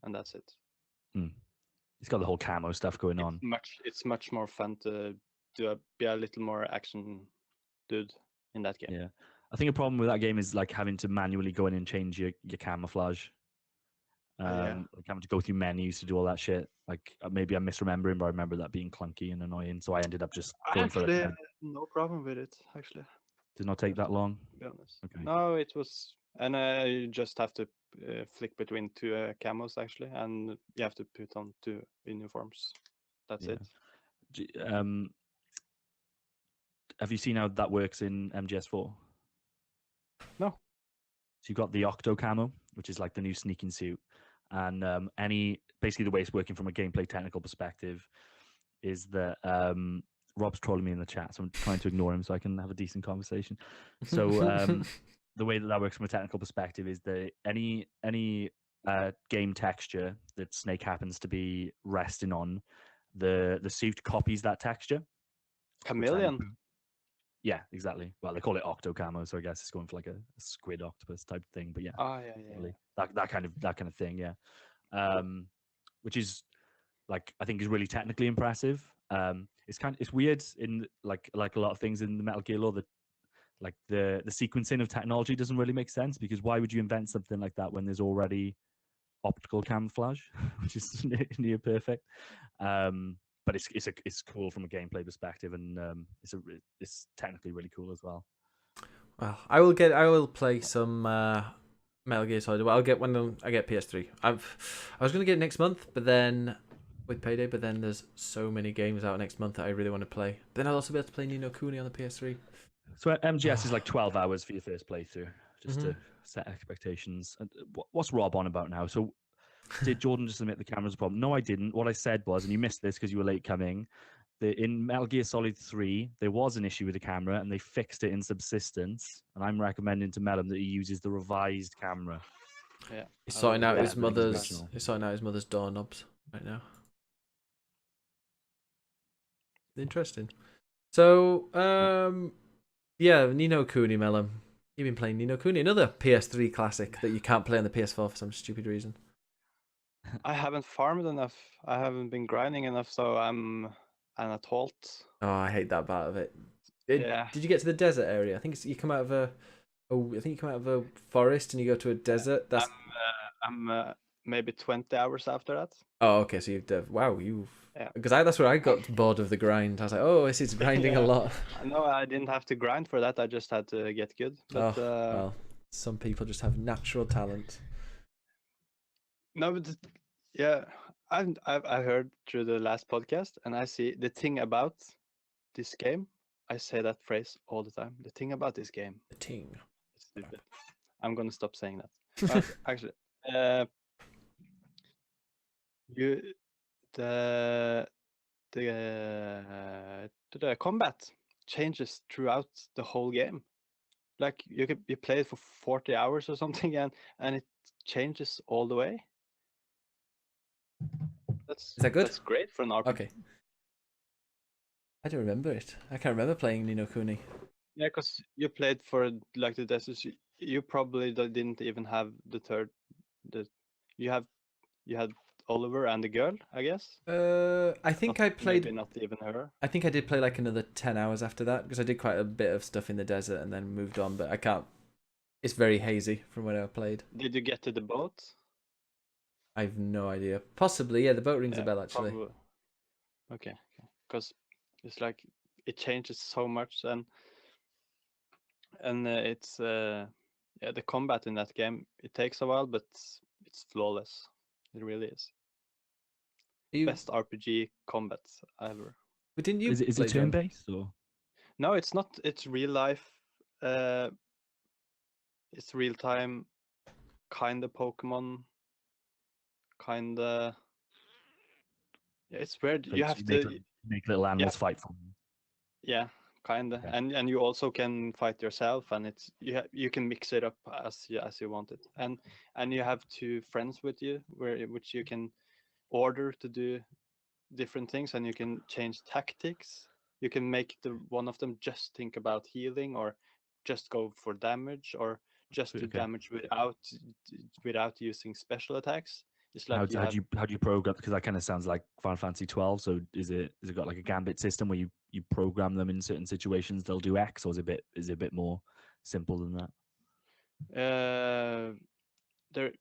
C: and that's it.
D: It's got the whole camo stuff going on.
C: It's much more fun to be a little more action dude in that game.
D: Yeah, I think a problem with that game is like having to manually go in and change your camouflage.
C: Yeah.
D: Like having to go through menus to do all that shit. Like maybe I'm misremembering, but I remember that being clunky and annoying. So I ended up just going for
C: Actually,
D: it.
C: no problem with it. Actually,
D: Did not take that long.
C: to be honest.
D: Okay.
C: No, it was, and you just have to flick between two camos actually, and you have to put on two uniforms. That's
D: Yeah.
C: it.
D: Have you seen how that works in MGS4?
C: No.
D: So you've got the Octo camo, which is like the new sneaking suit, and basically the way it's working from a gameplay technical perspective is that Rob's trolling me in the chat, so I'm trying to ignore him so I can have a decent conversation. So the way that works from a technical perspective is that any game texture that Snake happens to be resting on, the suit copies that texture.
C: Chameleon.
D: Yeah, exactly. Well, they call it octo camo, so I guess it's going for like a squid octopus type thing. But yeah,
C: Yeah.
D: that kind of thing. Yeah, which is like I think is really technically impressive. It's weird in like a lot of things in the Metal Gear lore that like the sequencing of technology doesn't really make sense, because why would you invent something like that when there's already optical camouflage, which is near perfect. But it's cool from a gameplay perspective, and it's technically really cool as well.
B: Well, I will play some Metal Gear Solid. Well, I'll get when I get PS3. I was gonna get it next month, but then with payday. But then there's so many games out next month that I really want to play. Then I'll also be able to play Ni no Kuni on the PS3.
D: So MGS is like 12 hours for your first playthrough, just to set expectations. And what's Rob on about now? So did Jordan just admit the camera's a problem? No, I didn't. What I said was, and you missed this because you were late coming, in Metal Gear Solid 3, there was an issue with the camera, and they fixed it in Subsistence. And I'm recommending to Mellum that he uses the revised camera.
C: Yeah.
B: He's sorting out his
D: than his
B: mother's.
D: original.
B: He's sorting out his mother's doorknobs right now. Interesting. So, yeah, Ni no Kuni, Mellum. You've been playing Ni no Kuni, another PS3 classic that you can't play on the PS4 for some stupid reason.
C: I haven't farmed enough. I haven't been grinding enough, so I'm at halt.
B: Oh, I hate that part of it.
C: Yeah.
B: Did you get to the desert area? I think you come out of a forest and you go to a desert. That's
C: I'm maybe 20 hours after that.
B: Oh, okay. So you've
C: Yeah.
B: Because that's where I got bored of the grind. I was like, oh, this is grinding a lot.
C: No, I didn't have to grind for that. I just had to get good. But
B: Well, some people just have natural talent.
C: no, but yeah, I heard through the last podcast, and I see the thing about this game. I say that phrase all the time. The thing about this game.
B: The ting.
C: It's stupid. I'm gonna stop saying that. Actually, the combat changes throughout the whole game. Like you play it for 40 hours or something, and it changes all the way.
B: Is that good?
C: That's great for an RPG.
B: Okay. I don't remember it. I can't remember playing Ni no Kuni.
C: Yeah, because you played for like the desert. You probably didn't even have the third. You had Oliver and the girl, I guess.
B: I think I played.
C: Maybe not even her.
B: I think I did play like another 10 hours after that because I did quite a bit of stuff in the desert and then moved on. But I can't. It's very hazy from when I played.
C: Did you get to the boat?
B: I have no idea. Possibly, yeah. The boat rings a bell actually.
C: Probably. Okay, because it's like it changes so much, and And it's yeah, the combat in that game, it takes a while, but it's flawless. It really is. Best RPG combat ever.
B: But didn't you
D: Is it
B: play
D: turn
B: John?
D: based or?
C: No, it's not. It's real life. It's real time, kind of Pokemon, kind of. Yeah, it's weird.
D: So
C: You have
D: you
C: to.
D: make little animals fight for you.
C: Yeah, kind of.
D: Okay.
C: And you also can fight yourself, and it's you can mix it up as you want it. And you have two friends with you, which you can order to do different things, and you can change tactics. You can make the one of them just think about healing, or just go for damage, or just do
D: Okay.
C: damage without using special attacks. It's like
D: How do you program? Because that kind of sounds like Final Fantasy 12. So is it got like a gambit system where you program them in certain situations they'll do X, or is it a bit more simple than that?
C: there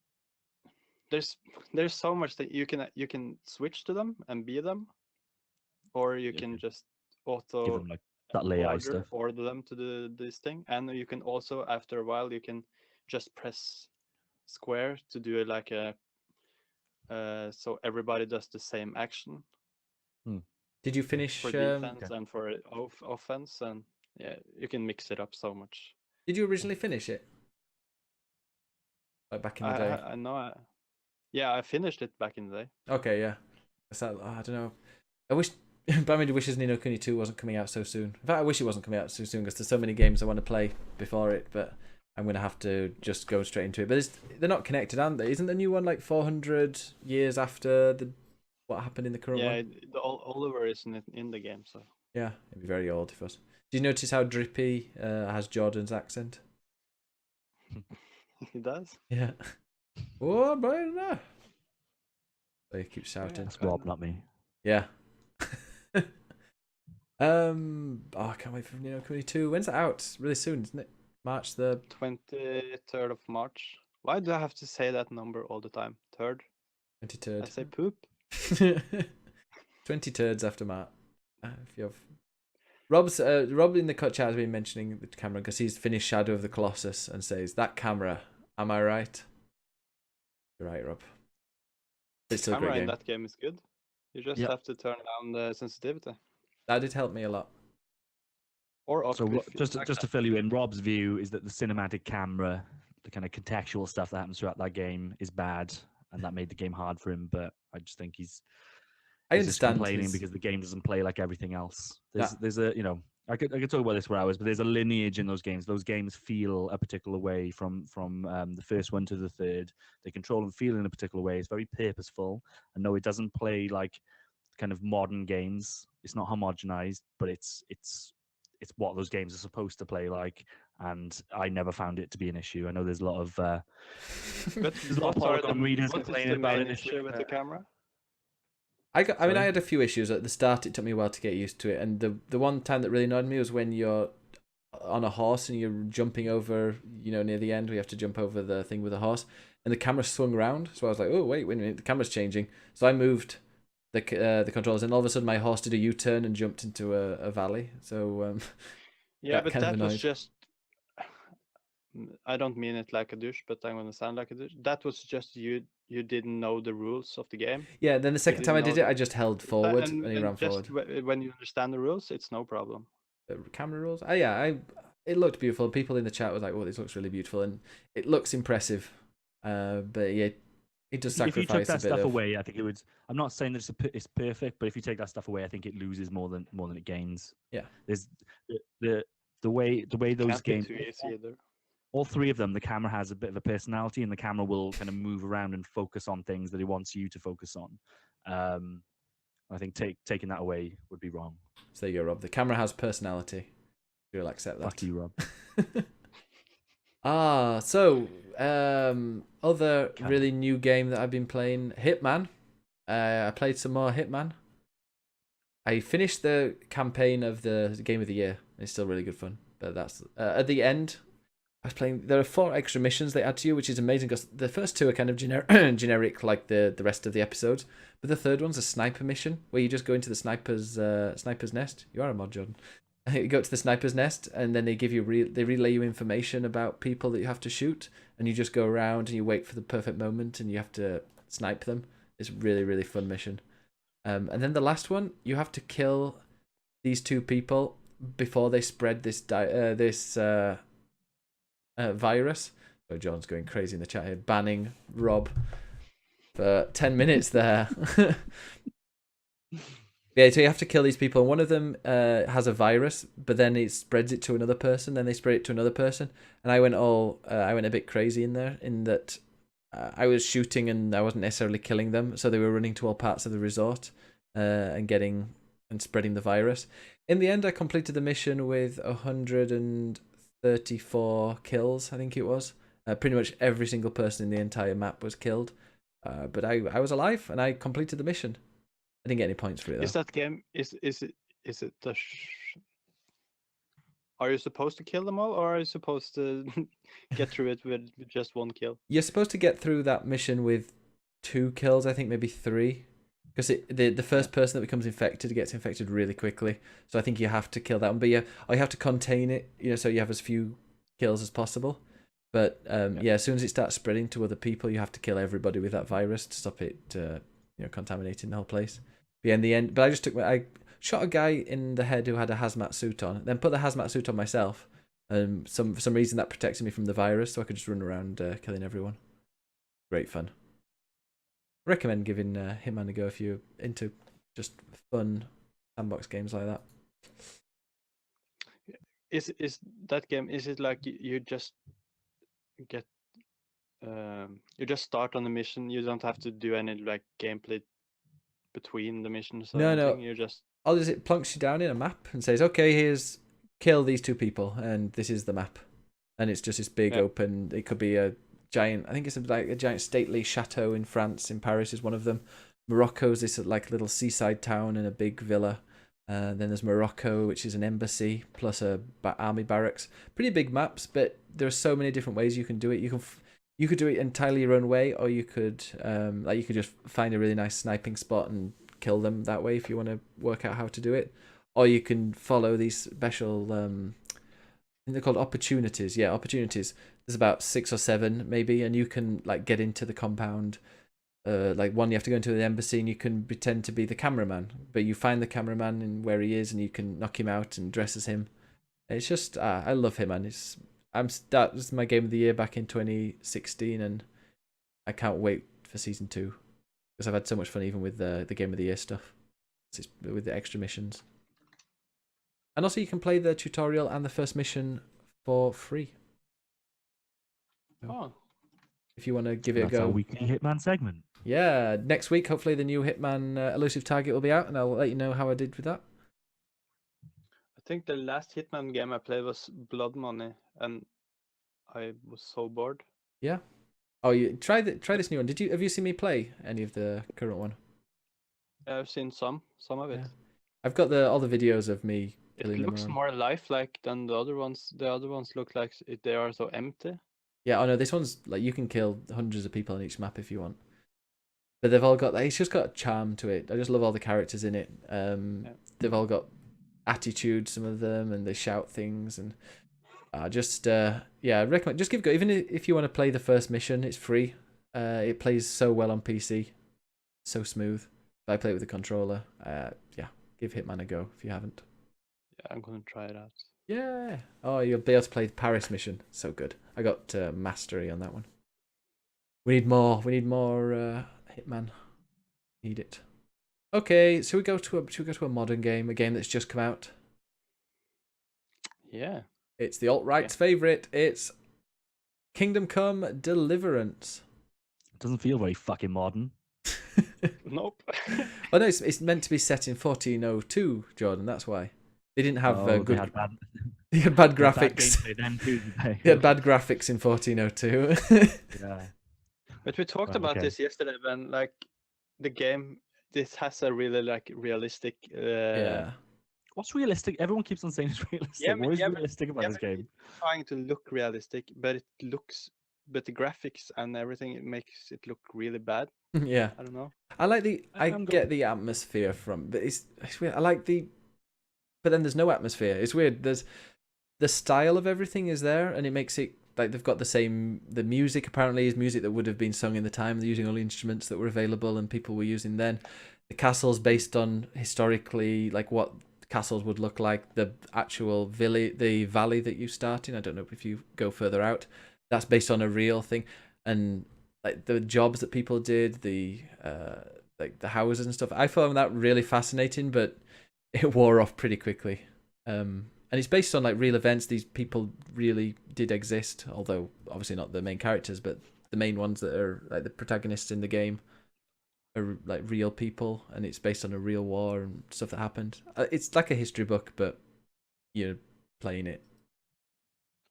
C: there's so much that you can switch to them and be them, or you can just
D: Give
C: auto
D: them like that layout stuff.
C: order them to do this thing. And you can also, after a while, you can just press square to do like a so everybody does the same action
B: Did you finish?
C: for defense and for offense, and yeah, you can mix it up so much.
B: Did you originally finish it? Like back in the day?
C: I know. Yeah, I finished it back in the day.
B: Okay, yeah. I don't know. I wish Bamid wishes Ni no Kuni 2 wasn't coming out so soon. In fact, I wish it wasn't coming out so soon because there's so many games I want to play before it, but I'm going to have to just go straight into it. But they're not connected, aren't they? Isn't the new one like 400 years after what happened in the current one?
C: Yeah, Oliver is in the game, so.
B: Yeah, it'd be very old if us. Do you notice how Drippy has Jordan's accent?
C: He does?
B: Yeah. Oh, but so he keeps shouting.
D: It's Rob, not me.
B: Yeah. I can't wait for Ni no Kuni 2. When's it out? It's really soon, isn't it? March the
C: 23rd of March. Why do I have to say that number all the time? Third?
B: 23rd.
C: I say poop.
B: 20 turds after Matt. If you have Rob in the chat has been mentioning the camera because he's finished Shadow of the Colossus and says that camera. Am I right? You're right, Rob. It's still a great
C: Camera in
B: game.
C: that game is good. You just have to turn down the sensitivity.
B: That did help me a lot.
C: Or up.
D: So just to fill you in, Rob's view is that the cinematic camera, the kind of contextual stuff that happens throughout that game, is bad, and that made the game hard for him. But I just think he's
B: understand
D: complaining because the game doesn't play like everything else. There's a I could talk about this for hours, but there's a lineage in those games. Those games feel a particular way from the first one to the third. They control and feel in a particular way. It's very purposeful. And no, it doesn't play like kind of modern games. It's not homogenized, but it's what those games are supposed to play like. And I never found it to be an issue. I know there's a lot of there's a lot of Polygon readers complaining about it.
C: Issue with the camera.
B: I had a few issues at the start. It took me a while to get used to it, and the one time that really annoyed me was when you're on a horse and you're jumping over, near the end, we have to jump over the thing with a horse, and the camera swung around. So I was like, oh wait a minute, the camera's changing. So I moved the controls, and all of a sudden my horse did a U-turn and jumped into a valley. So
C: yeah, but that was just. I don't mean it like a douche, but I'm gonna sound like a douche. That was just you didn't know the rules of the game.
B: Yeah, then the second time I did it, I just held forward and he ran
C: just
B: forward.
C: When you understand the rules, it's no problem.
B: The camera rules? It looked beautiful. People in the chat were like, "Oh, this looks really beautiful," and it looks impressive. But yeah, it does sacrifice
D: if you took that
B: a bit
D: stuff
B: of...
D: away, I think it would. I'm not saying that it's perfect, but if you take that stuff away, I think it loses more than it gains.
B: Yeah,
D: there's the way those
C: Can't
D: games.
C: Be too easy either.
D: All three of them, the camera has a bit of a personality, and the camera will kind of move around and focus on things that it wants you to focus on. I think taking that away would be wrong.
B: So there you go, Rob. The camera has personality. You'll accept that.
D: Fuck you, Rob.
B: So other really new game that I've been playing, Hitman. I played some more Hitman. I finished the campaign of the Game of the Year. It's still really good fun. But that's at the end. I was playing. There are 4 extra missions they add to you, which is amazing because the first 2 are kind of generic, like the rest of the episodes. But the third one's a sniper mission where you just go into the sniper's nest. You are a mod, Jordan. You go to the sniper's nest, and then they give you they relay you information about people that you have to shoot, and you just go around and you wait for the perfect moment, and you have to snipe them. It's a really, really fun mission. And then the last one, you have to kill these 2 people before they spread this virus. Oh, John's going crazy in the chat here, banning Rob for 10 minutes there. Yeah, so you have to kill these people. One of them has a virus, but then it spreads it to another person. Then they spread it to another person, and I went a bit crazy in there. In that, I was shooting and I wasn't necessarily killing them, so they were running to all parts of the resort and spreading the virus. In the end, I completed the mission with 134 kills. I think it was. Pretty much every single person in the entire map was killed, but I was alive and I completed the mission. I didn't get any points for it though.
C: Is that game are you supposed to kill them all, or are you supposed to get through it with just 1 kill?
B: You're supposed to get through that mission with 2 kills, I think maybe 3, because the first person that becomes infected gets infected really quickly. So I think you have to kill that one, but you have to contain it, so you have as few kills as possible. But as soon as it starts spreading to other people, you have to kill everybody with that virus to stop it, contaminating the whole place. But yeah, in the end, but I shot a guy in the head who had a hazmat suit on, then put the hazmat suit on myself. For some reason that protected me from the virus, so I could just run around killing everyone. Great fun. I recommend giving Hitman a go if you're into just fun sandbox games like that.
C: Is that game? Is it like you just get you just start on the mission? You don't have to do any like gameplay between the missions or anything?
B: No.
C: You just
B: it plunks you down in a map and says, okay, here's kill these 2 people, and this is the map, and it's just this big open. It could be a giant. I think it's like a giant stately chateau in France. In Paris is one of them. Morocco's this like little seaside town and a big villa. Then there's Morocco, which is an embassy plus a army barracks. Pretty big maps, but there are so many different ways you can do it. You could do it entirely your own way, or you could just find a really nice sniping spot and kill them that way if you want to work out how to do it. Or you can follow these special I think they're called opportunities. Yeah, opportunities. There's about 6 or 7 maybe, and you can like get into the compound. Like one, you have to go into the embassy and you can pretend to be the cameraman, but you find the cameraman and where he is, and you can knock him out and dress as him. It's just I love him, man. That was my game of the year back in 2016, and I can't wait for season 2 because I've had so much fun even with the game of the year stuff, with the extra missions. And also you can play the tutorial and the first mission for free.
C: Oh.
B: If you want to give it a go.
D: That's our weekly Hitman segment.
B: Yeah, next week hopefully the new Hitman Elusive Target will be out, and I'll let you know how I did with that.
C: I think the last Hitman game I played was Blood Money, and I was so bored.
B: Yeah. Oh, you try this new one. Have you seen me play any of the current one?
C: I've seen some of it.
B: Yeah. I've got all the videos of me killing them.
C: It looks more lifelike than the other ones. The other ones look like they are so empty.
B: Yeah, oh no, this one's like you can kill hundreds of people on each map if you want. But they've all got it's just got a charm to it. I just love all the characters in it. They've all got attitude, some of them, and they shout things, and I recommend just give it a go. Even if you want to play the first mission, it's free. It plays so well on PC, so smooth. I play it with a controller. Give Hitman a go if you haven't.
C: Yeah, I'm gonna try it out.
B: Yeah. Oh, you'll be able to play the Paris mission. So good. I got mastery on that one. We need more. Hitman. Need it. Okay, so should we go to a modern game, a game that's just come out?
C: Yeah.
B: It's the alt-right's favourite. It's Kingdom Come Deliverance.
D: It doesn't feel very fucking modern.
C: Nope.
B: Oh no, it's meant to be set in 1402, Jordan. That's why they didn't have good. They had bad graphics. They had bad graphics in 1402.
D: Yeah.
C: But we talked about this yesterday, when like the game, this has a really like realistic.
B: Yeah.
D: What's realistic? Everyone keeps on saying it's realistic.
C: Yeah,
D: what is realistic about this game?
C: It's trying to look realistic, but the graphics and everything, it makes it look really bad.
B: Yeah.
C: I don't know.
B: I like I get the atmosphere from, but it's weird. I like the but then there's no atmosphere. It's weird. There's the style of everything is there, and it makes it like they've got the music apparently is music that would have been sung in the time. They're using all the instruments that were available and people were using then. The castle's based on historically like what castles would look like. The actual the valley that you start in, I don't know if you go further out, that's based on a real thing. And like the jobs that people did, the like the houses and stuff, I found that really fascinating, but it wore off pretty quickly. And it's based on like real events. These people really did exist, although obviously not the main characters, but the main ones that are like the protagonists in the game are like real people, and it's based on a real war and stuff that happened. It's like a history book, but you're playing it.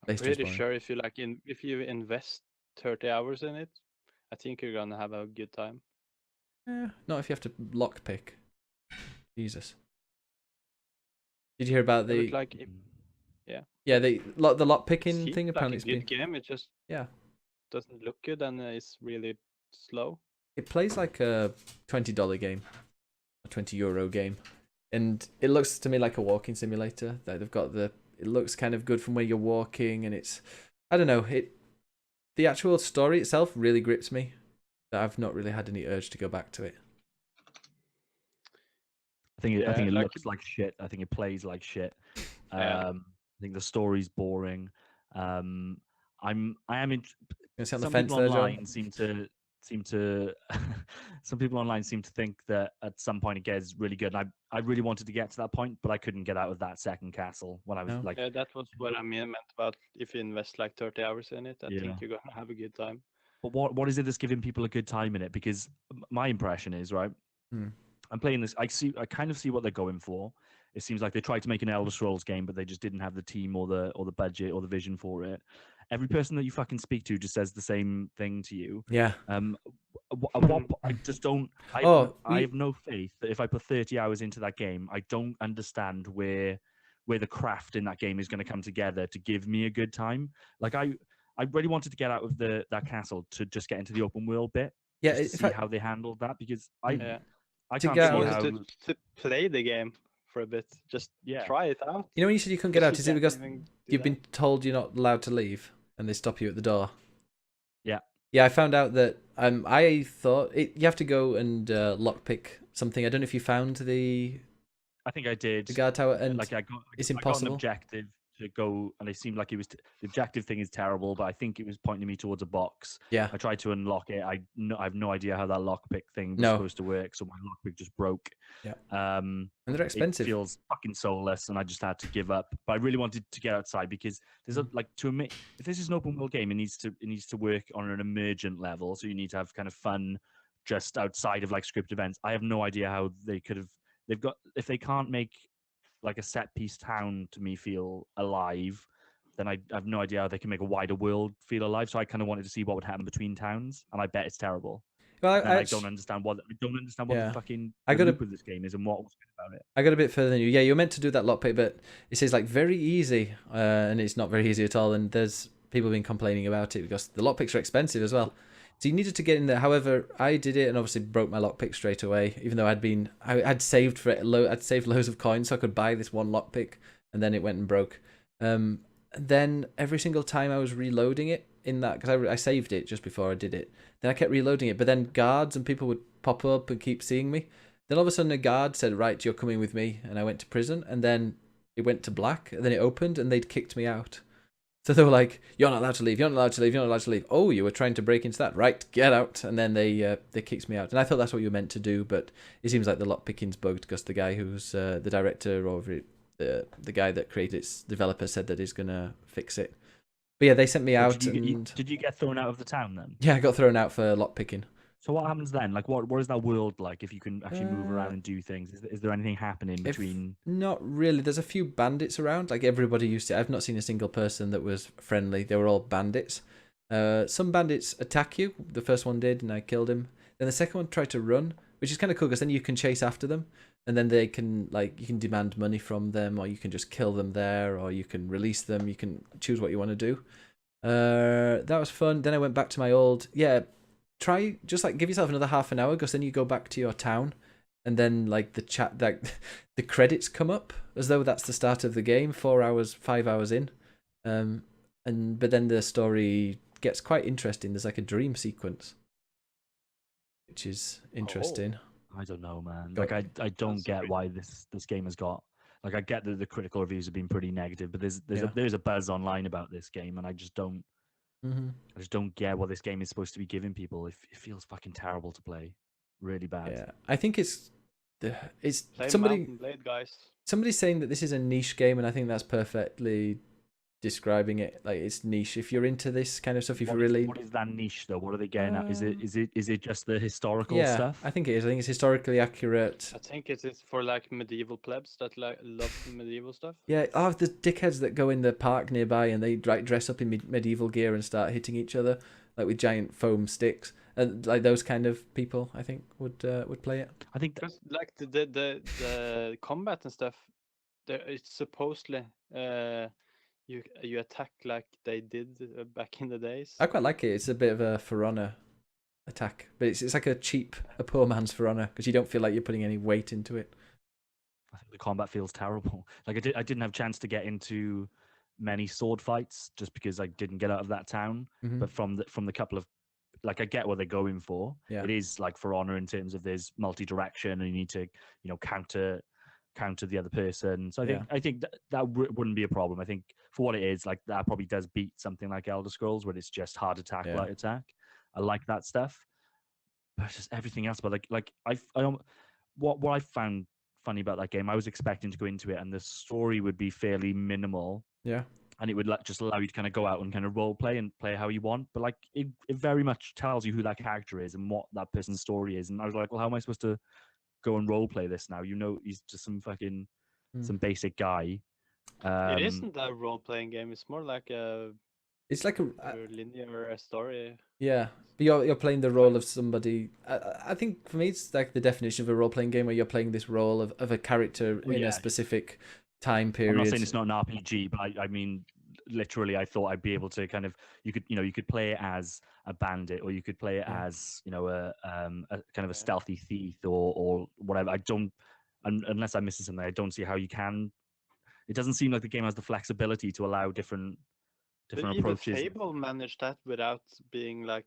C: I'm pretty sure if you invest 30 hours in it, I think you're gonna have a good time.
B: Not if you have to lockpick. Jesus. Did you hear about the? Yeah, the lockpicking thing apparently.
C: It's a good game. It just doesn't look good and it's really slow.
B: It plays like a $20 game, a €20 game, and it looks to me like a walking simulator. That they've got it looks kind of good from where you're walking, and it's, I don't know, the actual story itself really grips me. That I've not really had any urge to go back to it.
D: I think it looks like shit. I think it plays like shit. I think the story's boring. I am in.
B: Some
D: people online seem to some people online seem to think that at some point it gets really good. And I really wanted to get to that point, but I couldn't get out of that second castle when I was like.
C: Yeah, that was what I meant about if you invest like 30 hours in it, I think you're gonna have a good time.
D: But what is it that's giving people a good time in it? Because my impression is, right, I'm playing this. I kind of see what they're going for. It seems like they tried to make an Elder Scrolls game, but they just didn't have the team or the budget or the vision for it. Every person that you fucking speak to just says the same thing to you.
B: Yeah.
D: I just don't. I have no faith that if I put 30 hours into that game, I don't understand where the craft in that game is going to come together to give me a good time. Like I really wanted to get out of that castle to just get into the open world bit.
B: Yeah,
D: to see how they handled that, because I can't see how
C: to play the game for a bit. Just try it out.
B: You know when you said you couldn't get out, is it because you've been told you're not allowed to leave and they stop you at the door?
D: Yeah.
B: Yeah, I found out that I thought you have to go and lockpick something. I don't know if you found the.
D: I think I did.
B: The guard tower, and
D: it's impossible. I got an objective to go, and it seemed like it was the objective thing is terrible, but I think it was pointing me towards a box.
B: Yeah.
D: I tried to unlock it. I have no idea how that lockpick thing was supposed to work, so my lockpick just broke.
B: Yeah. And they're expensive.
D: It feels fucking soulless, and I just had to give up. But I really wanted to get outside because there's if this is an open world game, it needs to work on an emergent level. So you need to have kind of fun just outside of like script events. I have no idea how they could have. If they can't make like a set piece town to me feel alive, then I have no idea how they can make a wider world feel alive. So I kind of wanted to see what would happen between towns, and I bet it's terrible.
B: Well,
D: I don't understand what the fucking loop of this game is and what was good about it.
B: I got a bit further than you. Yeah, you're meant to do that lockpick, but it says like very easy, and it's not very easy at all. And there's people been complaining about it because the lockpicks are expensive as well. So you needed to get in there. However, I did it and obviously broke my lockpick straight away. Even though I'd saved for it, I'd saved loads of coins so I could buy this one lockpick, and then it went and broke. And then every single time I was reloading it in that, because I saved it just before I did it. Then I kept reloading it, but then guards and people would pop up and keep seeing me. Then all of a sudden a guard said, "Right, you're coming with me," and I went to prison. And then it went to black, and then it opened, and they'd kicked me out. So they were like, "You're not allowed to leave. You're not allowed to leave. You're not allowed to leave." Oh, you were trying to break into that, right? Get out! And then they kicked me out. And I thought that's what you were meant to do, but it seems like the lockpicking's bugged because the guy who's the director or the guy that created its developer said that he's gonna fix it. But yeah, they sent me out.
D: Did you get thrown out of the town then?
B: Yeah, I got thrown out for lockpicking.
D: So what happens then? Like, what is that world like if you can actually move around and do things? Is there anything happening between?
B: Not really. There's a few bandits around. Like everybody used to. I've not seen a single person that was friendly. They were all bandits. Some bandits attack you. The first one did, and I killed him. Then the second one tried to run, which is kind of cool because then you can chase after them, and then they can you can demand money from them, or you can just kill them there, or you can release them. You can choose what you want to do. That was fun. Then I went back to my old try just like give yourself another half an hour because then you go back to your town and then like the chat, like the credits come up as though that's the start of the game, 4 hours, 5 hours in, but then the story gets quite interesting. There's like a dream sequence, which is interesting.
D: I don't know, man.
B: Go-
D: Like I don't
C: That's
D: get
C: pretty-
D: why this game has got. Like I get that the critical reviews have been pretty negative, but
B: Yeah.
D: there's a buzz online about this game, and I just don't get what this game is supposed to be giving people. It feels fucking terrible to play, really bad.
B: Yeah, I think it's
C: Play
B: somebody
C: Mountain Blade, guys.
B: somebody's saying that this is a niche game, and I think that's perfectly describing it. Like, it's niche. If you're into this kind of stuff, if you really
D: What is that niche though? What are they getting at? Is it just the historical
B: yeah,
D: stuff?
B: I think it is. I think it's historically accurate.
C: I think it is for like medieval plebs that like love medieval stuff.
B: Yeah, the dickheads that go in the park nearby and they like dress up in medieval gear and start hitting each other like with giant foam sticks, and like those kind of people, I think would play it.
D: I think
C: Because like the combat and stuff, it's supposedly you attack like they did back in the days.
B: I quite like it. It's a bit of a For Honor attack, but it's like a poor man's For Honor, because you don't feel like you're putting any weight into it.
D: I think the combat feels terrible. Like I didn't have a chance to get into many sword fights just because I didn't get out of that town.
B: Mhm.
D: But from the couple of, like, I get what they're going for.
B: Yeah.
D: It is like For Honor in terms of there's multi-direction and you need to counter the other person. So I think that wouldn't be a problem. I think for what it is, like, that probably does beat something like Elder Scrolls, where it's just hard attack, light attack. I like that stuff, but just everything else. But what I found funny about that game, I was expecting to go into it and the story would be fairly minimal.
B: Yeah.
D: And it would just allow you to kind of go out and kind of role play and play how you want. But like it very much tells you who that character is and what that person's story is. And I was like, well, how am I supposed to go and role play this now? He's just some fucking some basic guy.
C: It isn't a role playing game. It's more like
B: It's like a
C: linear story.
B: yeah, but you're playing the role of somebody. I think for me, it's like the definition of a role playing game where you're playing this role of a character in a specific time period.
D: I'm not saying it's not an RPG, but I mean, literally, I thought I'd be able to kind of you could play it as a bandit, or you could play it as a kind of a stealthy thief or whatever. I don't, unless I'm missing something, I don't see how you can. It doesn't seem like the game has the flexibility to allow different approaches.
C: Even Fable managed that without being like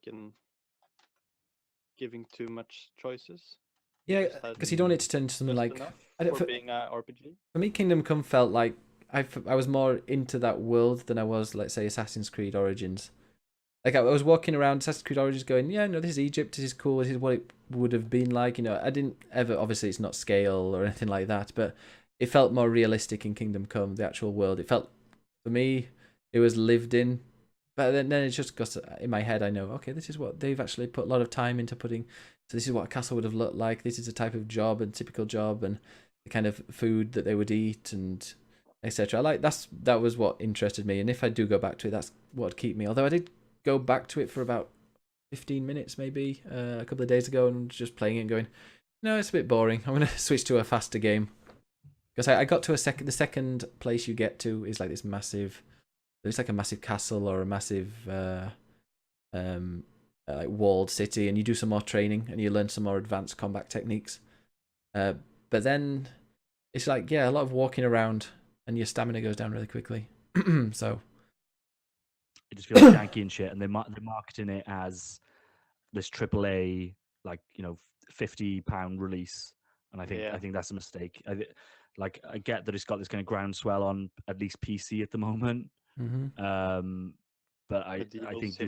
C: giving too much choices.
B: Yeah, because you don't want it to turn into something like
C: for being an RPG.
B: For me, Kingdom Come felt like I was more into that world than I was, let's say, Assassin's Creed Origins. Like, I was walking around Assassin's Creed Origins going, yeah, no, this is Egypt, this is cool, this is what it would have been like. I didn't ever, obviously it's not scale or anything like that, but it felt more realistic in Kingdom Come, the actual world. It felt, for me, it was lived in. But then it just goes in my head, I know, okay, this is what they've actually put a lot of time into putting. So this is what a castle would have looked like. This is a type of job and typical job and the kind of food that they would eat and etc. That was what interested me. And if I do go back to it, that's what would keep me. Although I did go back to it for about 15 minutes maybe a couple of days ago and just playing it and going, no, it's a bit boring. I'm going to switch to a faster game. Because I got to the second place you get to is like this massive, it's like a massive castle or a massive like walled city, and you do some more training and you learn some more advanced combat techniques. But then it's like, yeah, a lot of walking around and your stamina goes down really quickly. So
D: it just feels janky and shit, and they're marketing it as this AAA, like, £50 release, and I think that's a mistake. I get that it's got this kind of groundswell on at least PC at the moment. But I think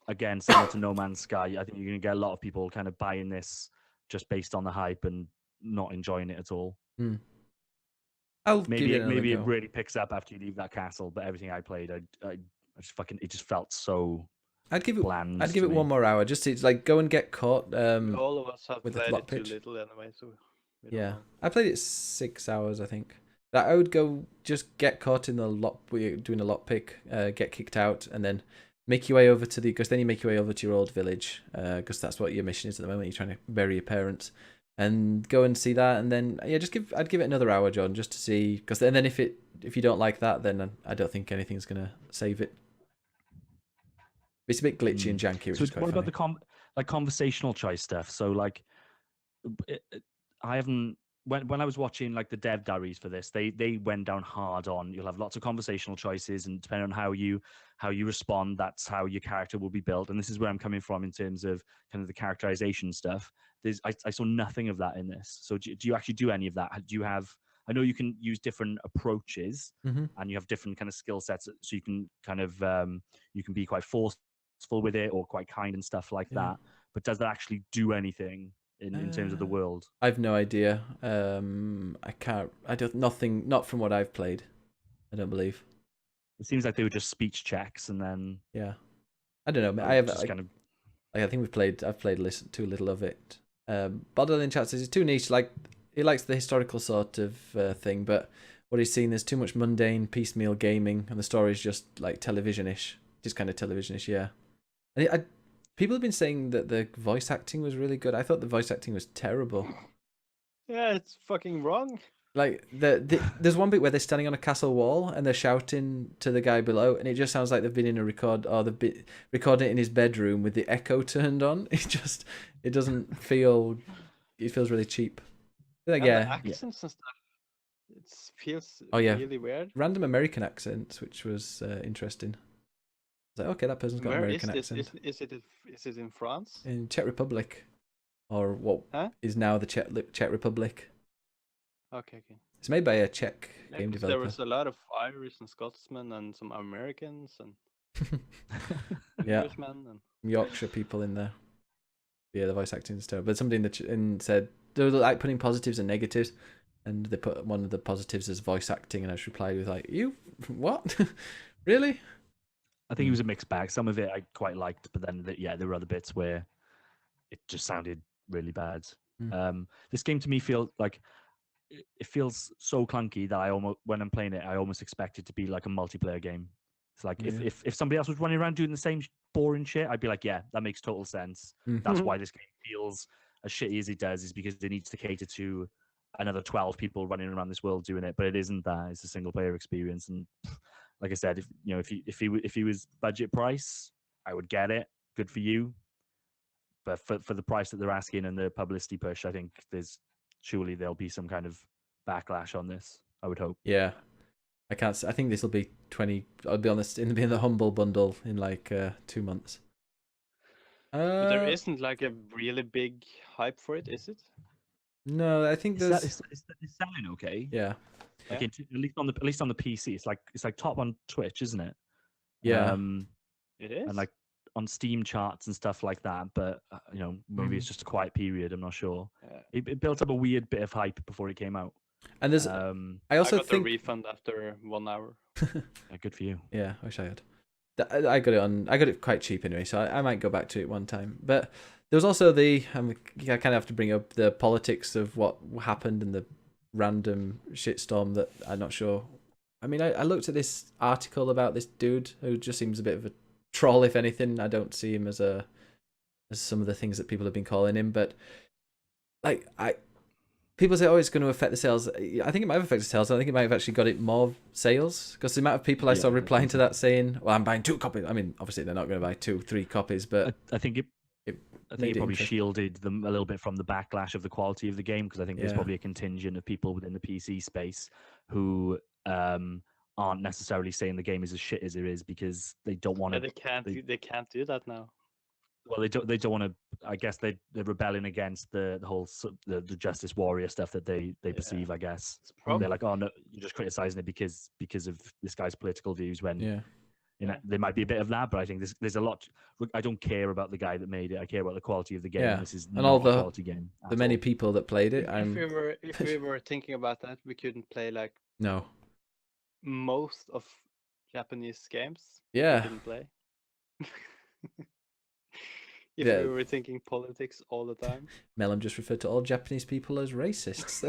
D: again, similar to No Man's Sky, I think you're going to get a lot of people kind of buying this just based on the hype and not enjoying it at all. Maybe it really picks up after you leave that castle, but everything I played, I just it just felt so.
B: I'd give it
D: bland
B: one more hour just to like go and get caught.
C: All of us have
B: with
C: played
B: the
C: it too little anyway, so
B: yeah, I played it 6 hours, I think. That I would go just get caught in the lot, doing a lot pick, get kicked out, and then make your way over to because then you make your way over to your old village, because that's what your mission is at the moment. You're trying to bury your parents, and go and see that, and then I'd give it another hour, John, just to see, because then if you don't like that, then I don't think anything's gonna save it. It's a bit glitchy and janky, which is quite funny.
D: What about the conversational choice stuff? So like, I haven't. When I was watching like the dev diaries for this, they went down hard on you'll have lots of conversational choices, and depending on how you respond, that's how your character will be built. And this is where I'm coming from in terms of kind of the characterization stuff. I saw nothing of that in this. So do you actually do any of that? Do you have? I know you can use different approaches, and you have different kind of skill sets, so you can kind of you can be quite forceful with it or quite kind and stuff like that. But does that actually do anything in terms of the world?
B: I've no idea. I can't. I don't. Nothing. Not from what I've played. I don't believe.
D: It seems like they were just speech checks, and then
B: Yeah. I don't know. I have
D: just kind of.
B: I think I've played too little of it. Borderline chat says it's too niche. Like he likes the historical sort of thing, but what he's seen, there's too much mundane piecemeal gaming, and the story's just like television-ish, just kind of television-ish. Yeah. And people have been saying that the voice acting was really good. I thought the voice acting was terrible.
C: Yeah, it's fucking wrong.
B: Like there's one bit where they're standing on a castle wall and they're shouting to the guy below, and it just sounds like they've been in a recording it in his bedroom with the echo turned on. It doesn't feel. It feels really cheap. Like,
C: And
B: yeah,
C: the accents and stuff. It feels
B: Oh, yeah.
C: really weird.
B: random American accents, which was interesting. I was like, okay, that person's got an
C: Where
B: American
C: is this?
B: accent.
C: Is it in France?
B: In Czech Republic, or what is
C: Huh?
B: now the Czech Republic.
C: Okay.
B: It's made by a Czech
C: Yeah,
B: game
C: 'cause
B: developer.
C: there was a lot of Irish and Scotsmen and some Americans and
B: Yeah.
C: Englishmen and
B: Yorkshire people in there. Yeah, the voice acting is terrible. But somebody said they were like putting positives and negatives, and they put one of the positives as voice acting, and I just replied with like, "You what? Really?"
D: I think it was a mixed bag. Some of it I quite liked, but then there were other bits where it just sounded really bad. This game to me feels like it feels so clunky that I almost, when I'm playing it, I almost expect it to be like a multiplayer game. It's like if somebody else was running around doing the same boring shit, I'd be like, yeah, that makes total sense. That's why this game feels as shitty as it does, is because it needs to cater to another 12 people running around this world doing it. But it isn't that. It's a single player experience. And like I said, if he was budget price, I would get it. Good for you. But for the price that they're asking and the publicity push, I think surely there'll be some kind of backlash on this. I would hope.
B: Yeah, I can't. I think this will be 20. I'll be honest, in the humble bundle in like 2 months.
C: But there isn't like a really big hype for it, is it?
B: No, I think there's.
D: It's selling okay.
B: Yeah.
D: Like at least on the PC, it's like top on Twitch, isn't it?
B: Yeah.
C: It is.
D: And like on Steam charts and stuff like that. But maybe it's just a quiet period. I'm not sure. It built up a weird bit of hype before it came out.
B: And there's. I also
C: got
B: think
C: a refund after 1 hour.
D: Yeah, good for you.
B: Yeah, I wish I had. I got it quite cheap anyway, so I might go back to it one time. But there was also I kind of have to bring up the politics of what happened and the random shitstorm that I'm not sure. I mean, I looked at this article about this dude who just seems a bit of a troll, if anything. I don't see him as some of the things that people have been calling him, but like people say, oh, it's going to affect the sales. I think it might have affected sales. I think it might have actually got it more sales, because the amount of people I saw replying to that saying, well, I'm buying 2 copies. I mean, obviously they're not going to buy 2, 3 copies, but
D: I think it probably shielded them a little bit from the backlash of the quality of the game, because I think there's probably a contingent of people within the PC space who aren't necessarily saying the game is as shit as it is because they don't want to.
C: They can't do that now.
D: Well, they don't want to. I guess they're rebelling against the whole the Justice Warrior stuff that they perceive. I guess they're like, oh no, you're just criticizing it because of this guy's political views. When there might be a bit of that, but I think there's a lot. I don't care about the guy that made it. I care about the quality of the game.
B: Yeah.
D: This is
B: and
D: not
B: all
D: a quality game.
B: The many people that played it.
C: If we were thinking about that, we couldn't play like most of Japanese games.
B: Yeah.
C: We couldn't play. If we were thinking politics all the time.
B: Melham just referred to all Japanese people as racists.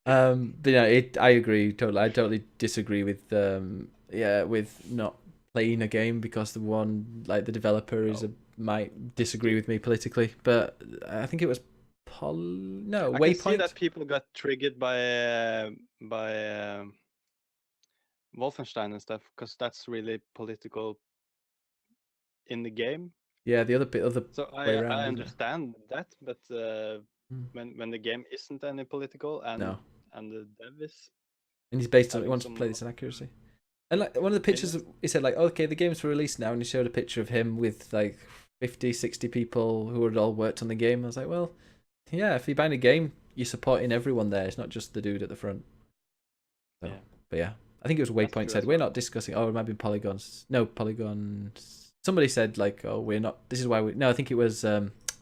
B: But yeah, I agree totally. I totally disagree with with not playing a game because the developer might disagree with me politically, but I think it was Waypoint.
C: I can see that people got triggered by Wolfenstein and stuff, because that's really political in the game.
B: Yeah, the other
C: So
B: way around.
C: I
B: isn't it?
C: understand that, but when the game isn't any political and
B: No.
C: and the dev is
B: And he's based on he
C: having
B: wants to
C: some
B: play this in accuracy. And like one of the pictures, he said like, okay, the game's released now, and he showed a picture of him with like 50, 60 people who had all worked on the game. I was like, well, yeah, if you're buying a game, you're supporting everyone there. It's not just the dude at the front. So,
C: Yeah.
B: But yeah, I think it was Waypoint said, we're not discussing, oh, it might be Polygons. No, Polygons. Somebody said like, oh, we're not, this is why we, no, I think it was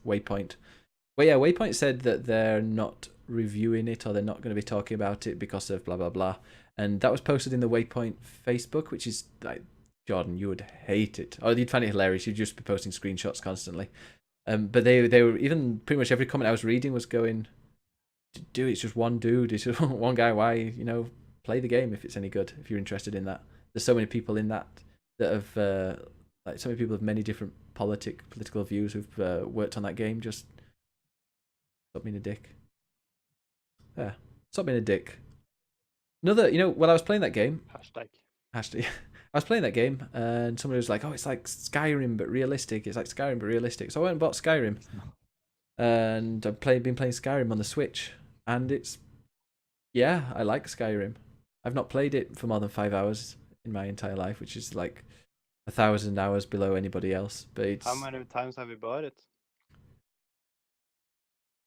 B: Waypoint. Well, yeah, Waypoint said that they're not reviewing it or they're not going to be talking about it because of blah, blah, blah. And that was posted in the Waypoint Facebook, which is like, Jordan, you would hate it. Or you'd find it hilarious. You'd just be posting screenshots constantly. But they were, even pretty much every comment I was reading was going, dude, it's just one dude. It's just one guy. Why, play the game if it's any good, if you're interested in that. There's so many people in that have, like so many people of many different political views who've worked on that game. Just stop being a dick. Yeah, stop being a dick. Another, while I was playing that game,
C: hashtag.
B: I was playing that game and somebody was like, oh, it's like Skyrim but realistic. It's like Skyrim but realistic. So I went and bought Skyrim. And I've been playing Skyrim on the Switch. And it's, yeah, I like Skyrim. I've not played it for more than 5 hours in my entire life, which is like 1,000 hours below anybody else. But it's...
C: How many times have you bought it?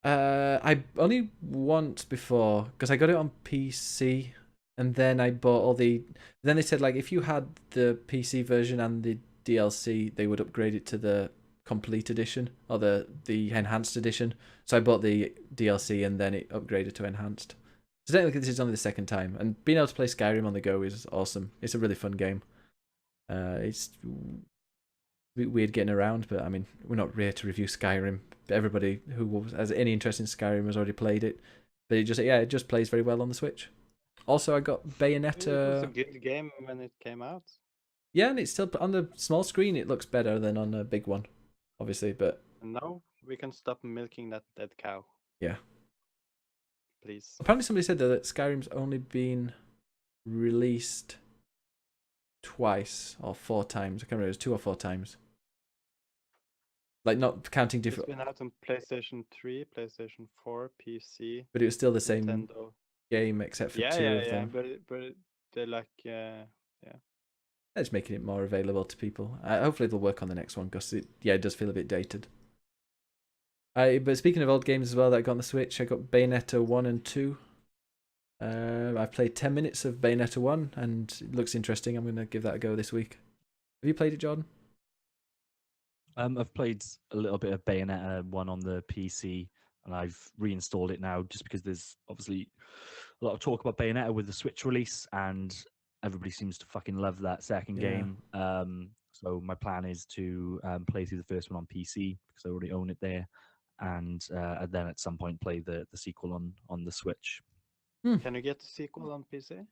B: I only once before, because I got it on PC, and then I bought all the... Then they said, like, if you had the PC version and the DLC, they would upgrade it to the complete edition, or the enhanced edition. So I bought the DLC, and then it upgraded to enhanced. So technically this is only the second time, and being able to play Skyrim on the go is awesome. It's a really fun game. It's a bit weird getting around, but I mean, we're not here to review Skyrim. Everybody who has any interest in Skyrim has already played it, but it just plays very well on the Switch. Also, I got Bayonetta.
C: It was a good game when it came out.
B: Yeah, and it's still on the small screen. It looks better than on a big one, obviously. But
C: now we can stop milking that dead cow.
B: Yeah.
C: Please.
B: Apparently, somebody said that Skyrim's only been released twice or 4 times. I can't remember. It was 2 or 4 times. Like, not counting different.
C: It's been out on PlayStation 3, PlayStation 4, PC.
B: But it was still the same
C: Nintendo.
B: game, except for 2 of them.
C: But they're like, yeah.
B: They're just making it more available to people. Hopefully, they'll work on the next one because it does feel a bit dated. But speaking of old games as well that I got on the Switch, I got Bayonetta 1 and 2. I've played 10 minutes of Bayonetta 1 and it looks interesting. I'm going to give that a go this week. Have you played it, Jordan?
D: I've played a little bit of Bayonetta 1 on the PC, and I've reinstalled it now just because there's obviously a lot of talk about Bayonetta with the Switch release, and everybody seems to fucking love that second game. So my plan is to play through the first one on PC because I already own it there, and then at some point play the sequel on the Switch.
C: Can you get the sequel on PC?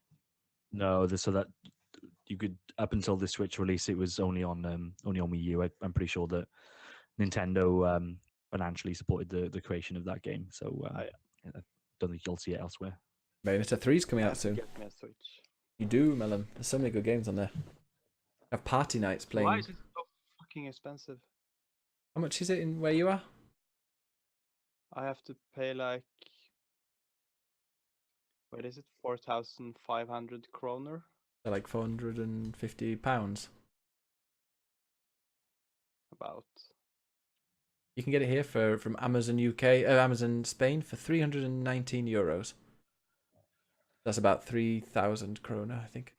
D: No, so that you could, up until the Switch release, it was only on Wii U. I'm pretty sure that Nintendo financially supported the creation of that game, so I don't think you'll see it elsewhere.
B: Bayonetta 3's coming out soon.
C: Get me a Switch.
B: You do, Melon. There's so many good games on there. I have party nights playing.
C: Why is it so fucking expensive?
B: How much is it in where you are?
C: I have to pay like, what is it, 4,500 kroner?
B: They're like £450.
C: About.
B: You can get it here from Amazon Amazon Spain for €319. That's about 3,000 krona, I think.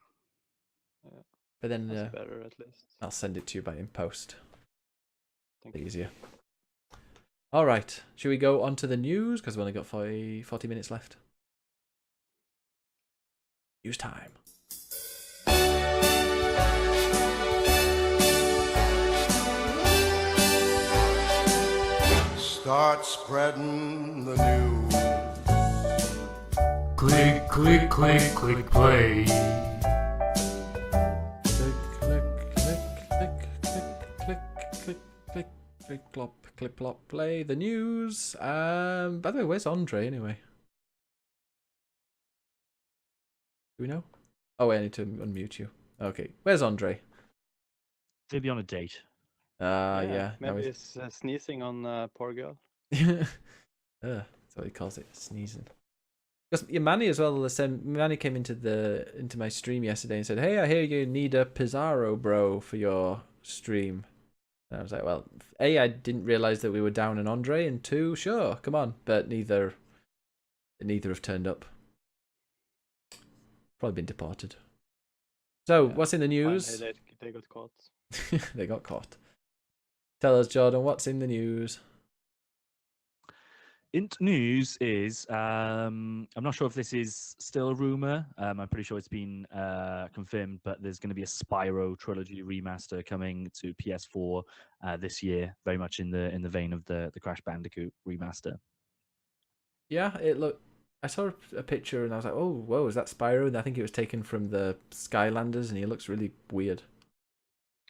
C: Yeah.
B: But then
C: That's better at least.
B: I'll send it to you in post.
C: Thank you.
B: Easier. All right, should we go on to the news? Because we've only got 40 minutes left. News time.
F: Start spreading the news.
A: Click, click, click, click, play.
B: Click, plop, clip, plop, play the news. By the way, where's Andre anyway? Do we know? Oh, wait, I need to unmute you. Okay, where's Andre?
D: Maybe on a date.
B: Yeah.
C: Maybe he's sneezing on poor girl.
B: That's what he calls it, sneezing. Because Manny as well. Manny came into my stream yesterday and said, "Hey, I hear you need a Pizarro, bro, for your stream." And I was like, "Well, A, I didn't realize that we were down an Andre, and two, sure, come on." But neither have turned up. Probably been deported. So, what's in the news?
C: They got caught.
B: They got caught. Tell us, Jordan, what's in the news?
D: Int news is I'm not sure if this is still a rumor. I'm pretty sure it's been confirmed, but there's going to be a Spyro trilogy remaster coming to PS4 this year, very much in the vein of the Crash Bandicoot remaster.
B: Yeah, I saw a picture and I was like, "Oh, whoa, is that Spyro?" And I think it was taken from the Skylanders, and he looks really weird.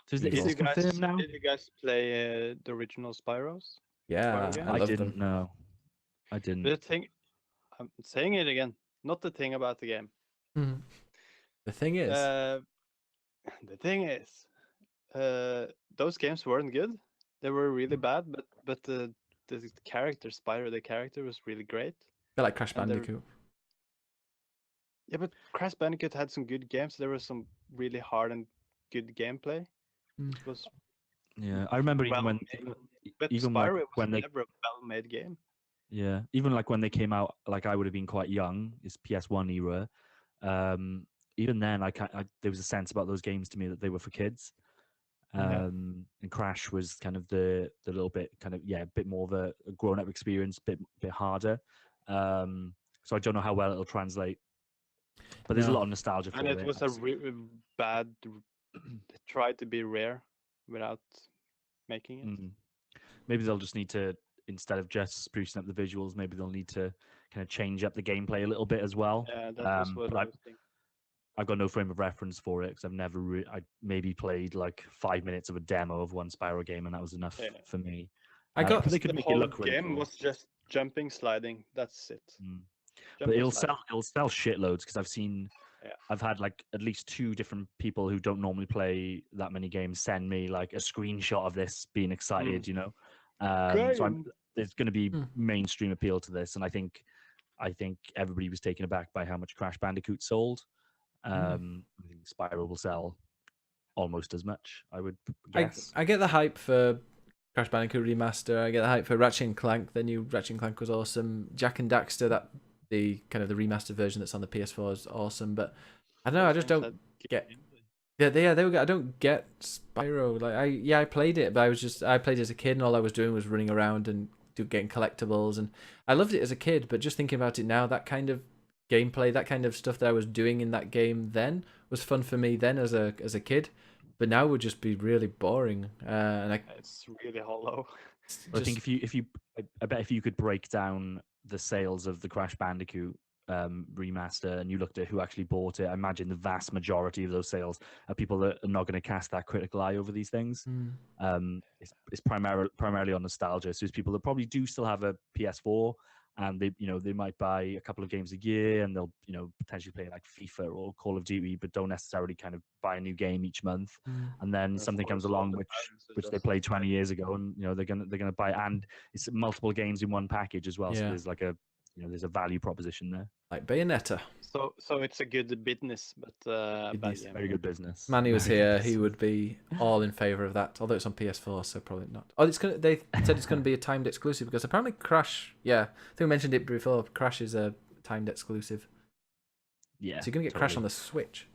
D: So is this confirmed now?
C: Did you guys play the original Spyros?
B: Yeah,
C: Spyro
B: I
D: I
B: love
D: didn't
B: them.
D: know. I didn't.
C: The thing, I'm saying it again. Not the thing about the game.
B: Mhm. The thing is,
C: The thing is, those games weren't good. They were really bad, but the character Spyro, the character was really great.
B: they're like Crash
C: and they're-
B: Bandicoot.
C: Yeah, but Crash Bandicoot had some good games. There was some really hard and good gameplay. It was
D: Yeah, I remember even when
C: but
D: even
C: Spyro
D: like
C: was
D: when they
C: never a well-made game.
D: Yeah, even like when they came out, like I would have been quite young. It's PS1 era. Even then, there was a sense about those games to me that they were for kids. And Crash was kind of the little bit kind of a bit more of a grown-up experience, bit harder. So I don't know how well it'll translate, but there's a lot of nostalgia for
C: And
D: it.
C: it was a bad. They tried to be rare without making it.
D: Maybe they'll just need to, instead of just sprucing up the visuals, maybe they'll need to kind of change up the gameplay a little bit as well.
C: Yeah, that was what I was thinking.
D: I've got no frame of reference for it because I've never. I maybe played like 5 minutes of a demo of one Spyro game, and that was enough for me.
C: They could make it look really cool. Was just jumping, sliding. That's it.
D: But it'll sell shitloads because I've seen. I've had like at least 2 different people who don't normally play that many games send me like a screenshot of this, being excited. You know, so there's going to be mainstream appeal to this, and I think everybody was taken aback by how much Crash Bandicoot sold. I think Spyro will sell almost as much, I would guess.
B: I get the hype for Crash Bandicoot Remaster. I get the hype for Ratchet and Clank. The new Ratchet and Clank was awesome. Jak and Daxter, the kind of the remastered version that's on the PS4 is awesome. But I don't know. I just don't get. Yeah, I don't get Spyro. Like I played it, but I played as a kid, and all I was doing was running around and getting collectibles, and I loved it as a kid. But just thinking about it now, that kind of gameplay, that kind of stuff that I was doing in that game then was fun for me then as a kid, but now would just be really boring. And
C: it's really hollow.
D: I think I bet if you could break down the sales of the Crash Bandicoot remaster and you looked at who actually bought it, I imagine the vast majority of those sales are people that are not going to cast that critical eye over these things. It's primarily on nostalgia. So it's people that probably do still have a PS4 and they might buy a couple of games a year and they'll potentially play like FIFA or Call of Duty, but don't necessarily kind of buy a new game each month. And then something comes along which they played 20 years ago, and they're gonna buy, and it's multiple games in one package as well. So there's like there's a value proposition there,
B: like Bayonetta.
C: So it's a good business, but
D: very good business.
B: Manny was here; he would be all in favor of that. Although it's on PS4, so probably not. Oh, they said it's going to be a timed exclusive because apparently Crash. Yeah, I think we mentioned it before. Crash is a timed exclusive.
D: Yeah,
B: so you're going to get Crash on the Switch.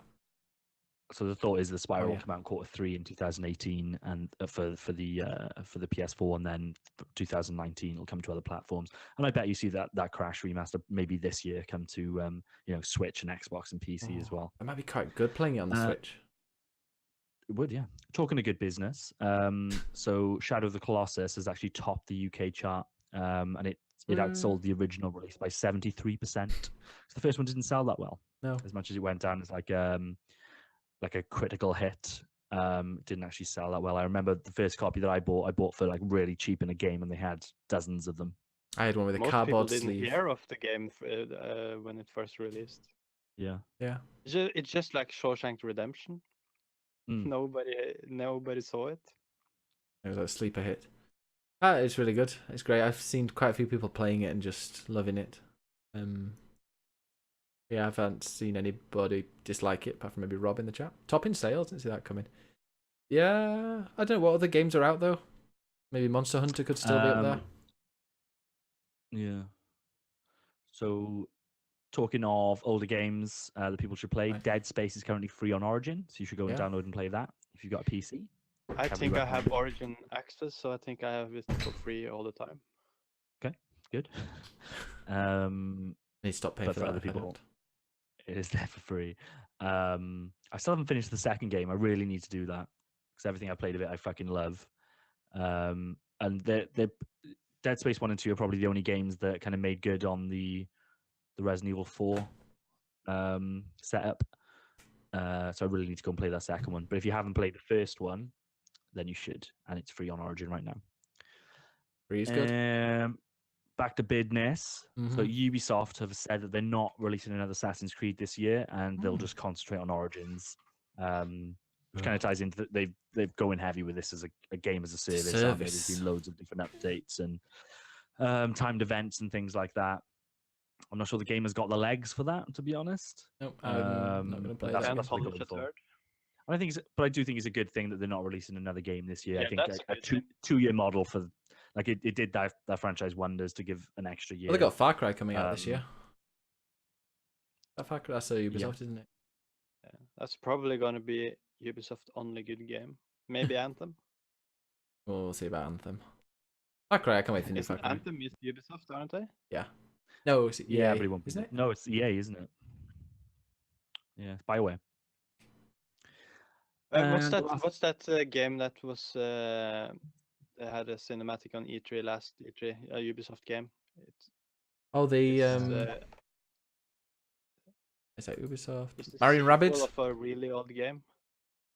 D: So the thought is the Spyro will come out in Q3 in 2018, and for the PS4, and then 2019 it'll come to other platforms. And I bet you see that Crash remaster maybe this year come to Switch and Xbox and PC as well.
B: It might be quite good playing it on the Switch.
D: It would, yeah. Talking a good business. So Shadow of the Colossus has actually topped the UK chart, and it outsold the original release by 73%. So the first one didn't sell that well.
B: No,
D: as much as it went down as like a critical hit. Didn't actually sell that well. I remember the first copy that I bought for like really cheap in a game, and they had dozens of them.
B: I had one with a
C: Most
B: cardboard
C: people
B: sleeve.
C: didn't hear of the game when it first released.
D: Yeah.
C: It's just like Shawshank Redemption. Nobody saw it.
B: It was a sleeper hit. It's really good. It's great. I've seen quite a few people playing it and just loving it. Yeah, I haven't seen anybody dislike it apart from maybe Rob in the chat. Top in sales, didn't see that coming. Yeah, I don't know what other games are out though. Maybe Monster Hunter could still be up there.
D: Yeah. So, talking of older games that people should play,
B: Right.
D: Dead Space is currently free on Origin, so you should go and
B: Yeah.
D: download and play that if you've got a PC.
C: I
D: Heavily
C: think I have
D: recommended.
C: Origin access, so I think I have it for free all the time.
D: Okay, good.
B: I need to stop paying
D: But
B: for
D: for
B: that
D: other
B: if I
D: people,
B: don't.
D: it is there for free. I still haven't finished the second game. I really need to do that because everything I played of it, I fucking love. And the Dead Space 1 and 2 are probably the only games that kind of made good on the Resident Evil 4 setup. So I really need to go and play that second one. But if you haven't played the first one, then you should, and it's free on Origin right now.
B: Free is good.
D: Back to BiggusBennus. So
B: Mhm.
D: Ubisoft have said that they're not releasing another Assassin's Creed this year, and they'll just concentrate on Origins. Which kind of ties into they're going heavy with this as a game as a service, aren't they? There's been loads of different updates and timed events and things like that. I'm not sure the game has got the legs for that, to be honest.
B: Nope, I'm not going to play
D: But
B: that.
D: that's what they're going for. But I do think it's a good thing that they're not releasing another game this year.
C: Yeah,
D: I think
C: that's
D: a
C: a good thing.
D: two-year model for like it did that franchise wonders to give an extra year.
B: Well, they got Far Cry coming out this
D: Um,
B: year. That Far Cry, that's a Ubisoft, isn't it?
C: Yeah, that's probably going to be Ubisoft only good game. Maybe Anthem.
B: We'll see about Anthem. Far Cry, I can't wait for new
C: Isn't
B: Far Cry.
C: Anthem is Ubisoft, aren't they?
B: Yeah. No, it's
D: yeah,
B: EA,
D: but it won't be.
B: isn't it?
D: No, it's EA, isn't it? Yeah, it's BioWare.
C: What's that game that was they had a cinematic on E3 last E3, a Ubisoft game?
B: Oh, the is that Ubisoft? Mario Rabbids?
C: Of a really old game.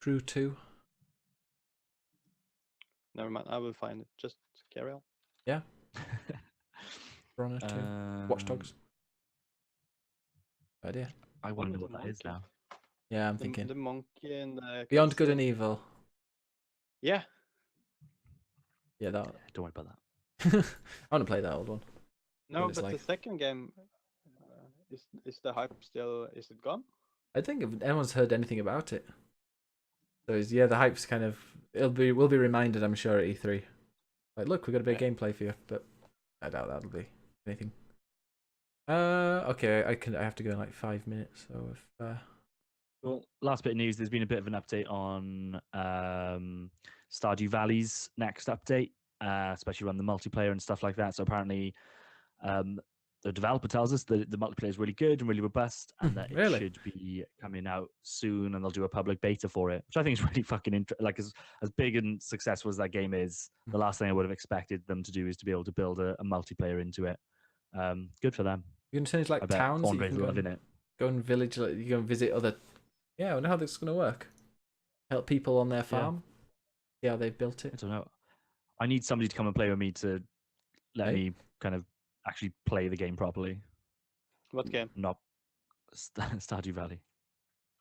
B: Crew 2.
C: Never mind, I will find it. Just carry on.
B: Yeah. Piranha 2. Watch Dogs. Idea.
D: I wonder
C: the
D: what that is
C: monkey?
D: now.
B: Yeah, I'm thinking.
C: The monkey and the
B: Beyond Good
C: cutscene.
B: and Evil.
C: Yeah.
B: Yeah, that.
D: Don't worry about that.
B: I want to play that old one.
C: No,
B: What it's
C: but
B: like.
C: the second game is the hype still? Is it gone?
B: I think if anyone's heard anything about it. So yeah, the hype's kind of we'll be reminded, I'm sure, at E3. Like, look, we got a bit of gameplay for you, but I doubt that'll be anything. Okay, I have to go in like 5 minutes. So if
D: Well, last bit of news. There's been a bit of an update on Stardew Valley's next update, especially around the multiplayer and stuff like that. So apparently, the developer tells us that the multiplayer is really good and really robust, and that it
B: Really?
D: should be coming out soon, and they'll do a public beta for it, which I think is really fucking like as big and successful as that game is. The last thing I would have expected them to do is to be able to build a multiplayer into it. Good for them.
B: you can change like
D: I bet
B: towns, that you
D: Andre's
B: can go
D: loving
B: and,
D: it.
B: go and village, like, you go and visit other. Yeah, I wonder how this is gonna work. Help people on their farm. See how they've built
D: I
B: it.
D: don't know. I need somebody to come and play with me to let me kind of actually play the game properly.
C: What game?
D: Not Stardew Valley.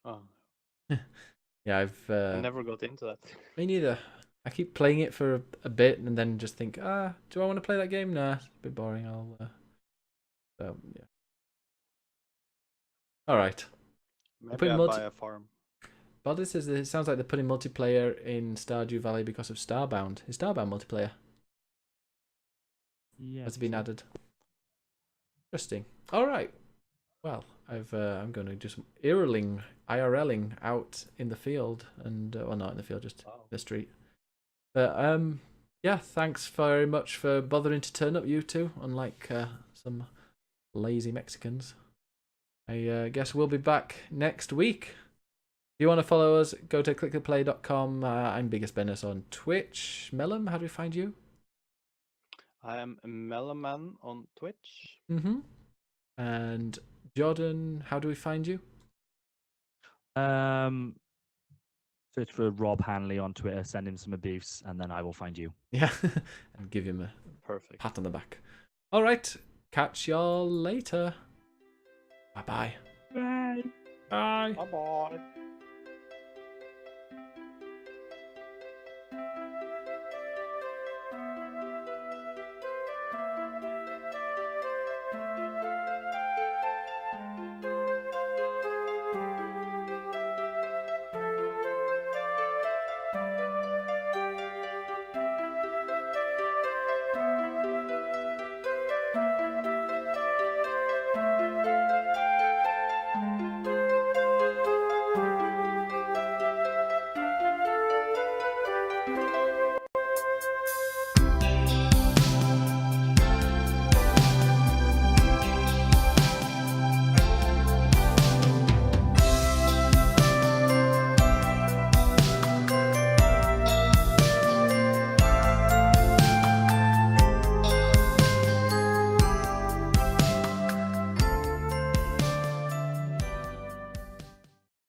C: Oh,
B: Yeah, I've.
C: I never got into that.
B: Me neither. I keep playing it for a bit and then just think, do I want to play that game? Nah, it's a bit boring. I'll. So yeah. All right.
C: Maybe I buy a farm.
B: Baldur says that it sounds like they're putting multiplayer in Stardew Valley because of Starbound. Is Starbound multiplayer?
D: Yeah.
B: Has it been added? Interesting. All right. Well, I'm going to do some IRLing out in the field, and well, not in the field, just the street. But yeah, thanks very much for bothering to turn up, you two. Unlike some lazy Mexicans. I guess we'll be back next week. If you want to follow us, go to clicktheplay.com. I'm BiggusBennus on Twitch. Mellum, how do we find you?
C: I am a Meloman on Twitch.
B: And Jordan, how do we find you?
D: Search for Rob Hanley on Twitter, send him some abuse, and then I will find you.
B: Yeah, and give him a
C: Perfect.
B: pat on the back. All right, catch y'all later. Bye-bye.
D: Bye.
B: Bye.
C: Bye bye.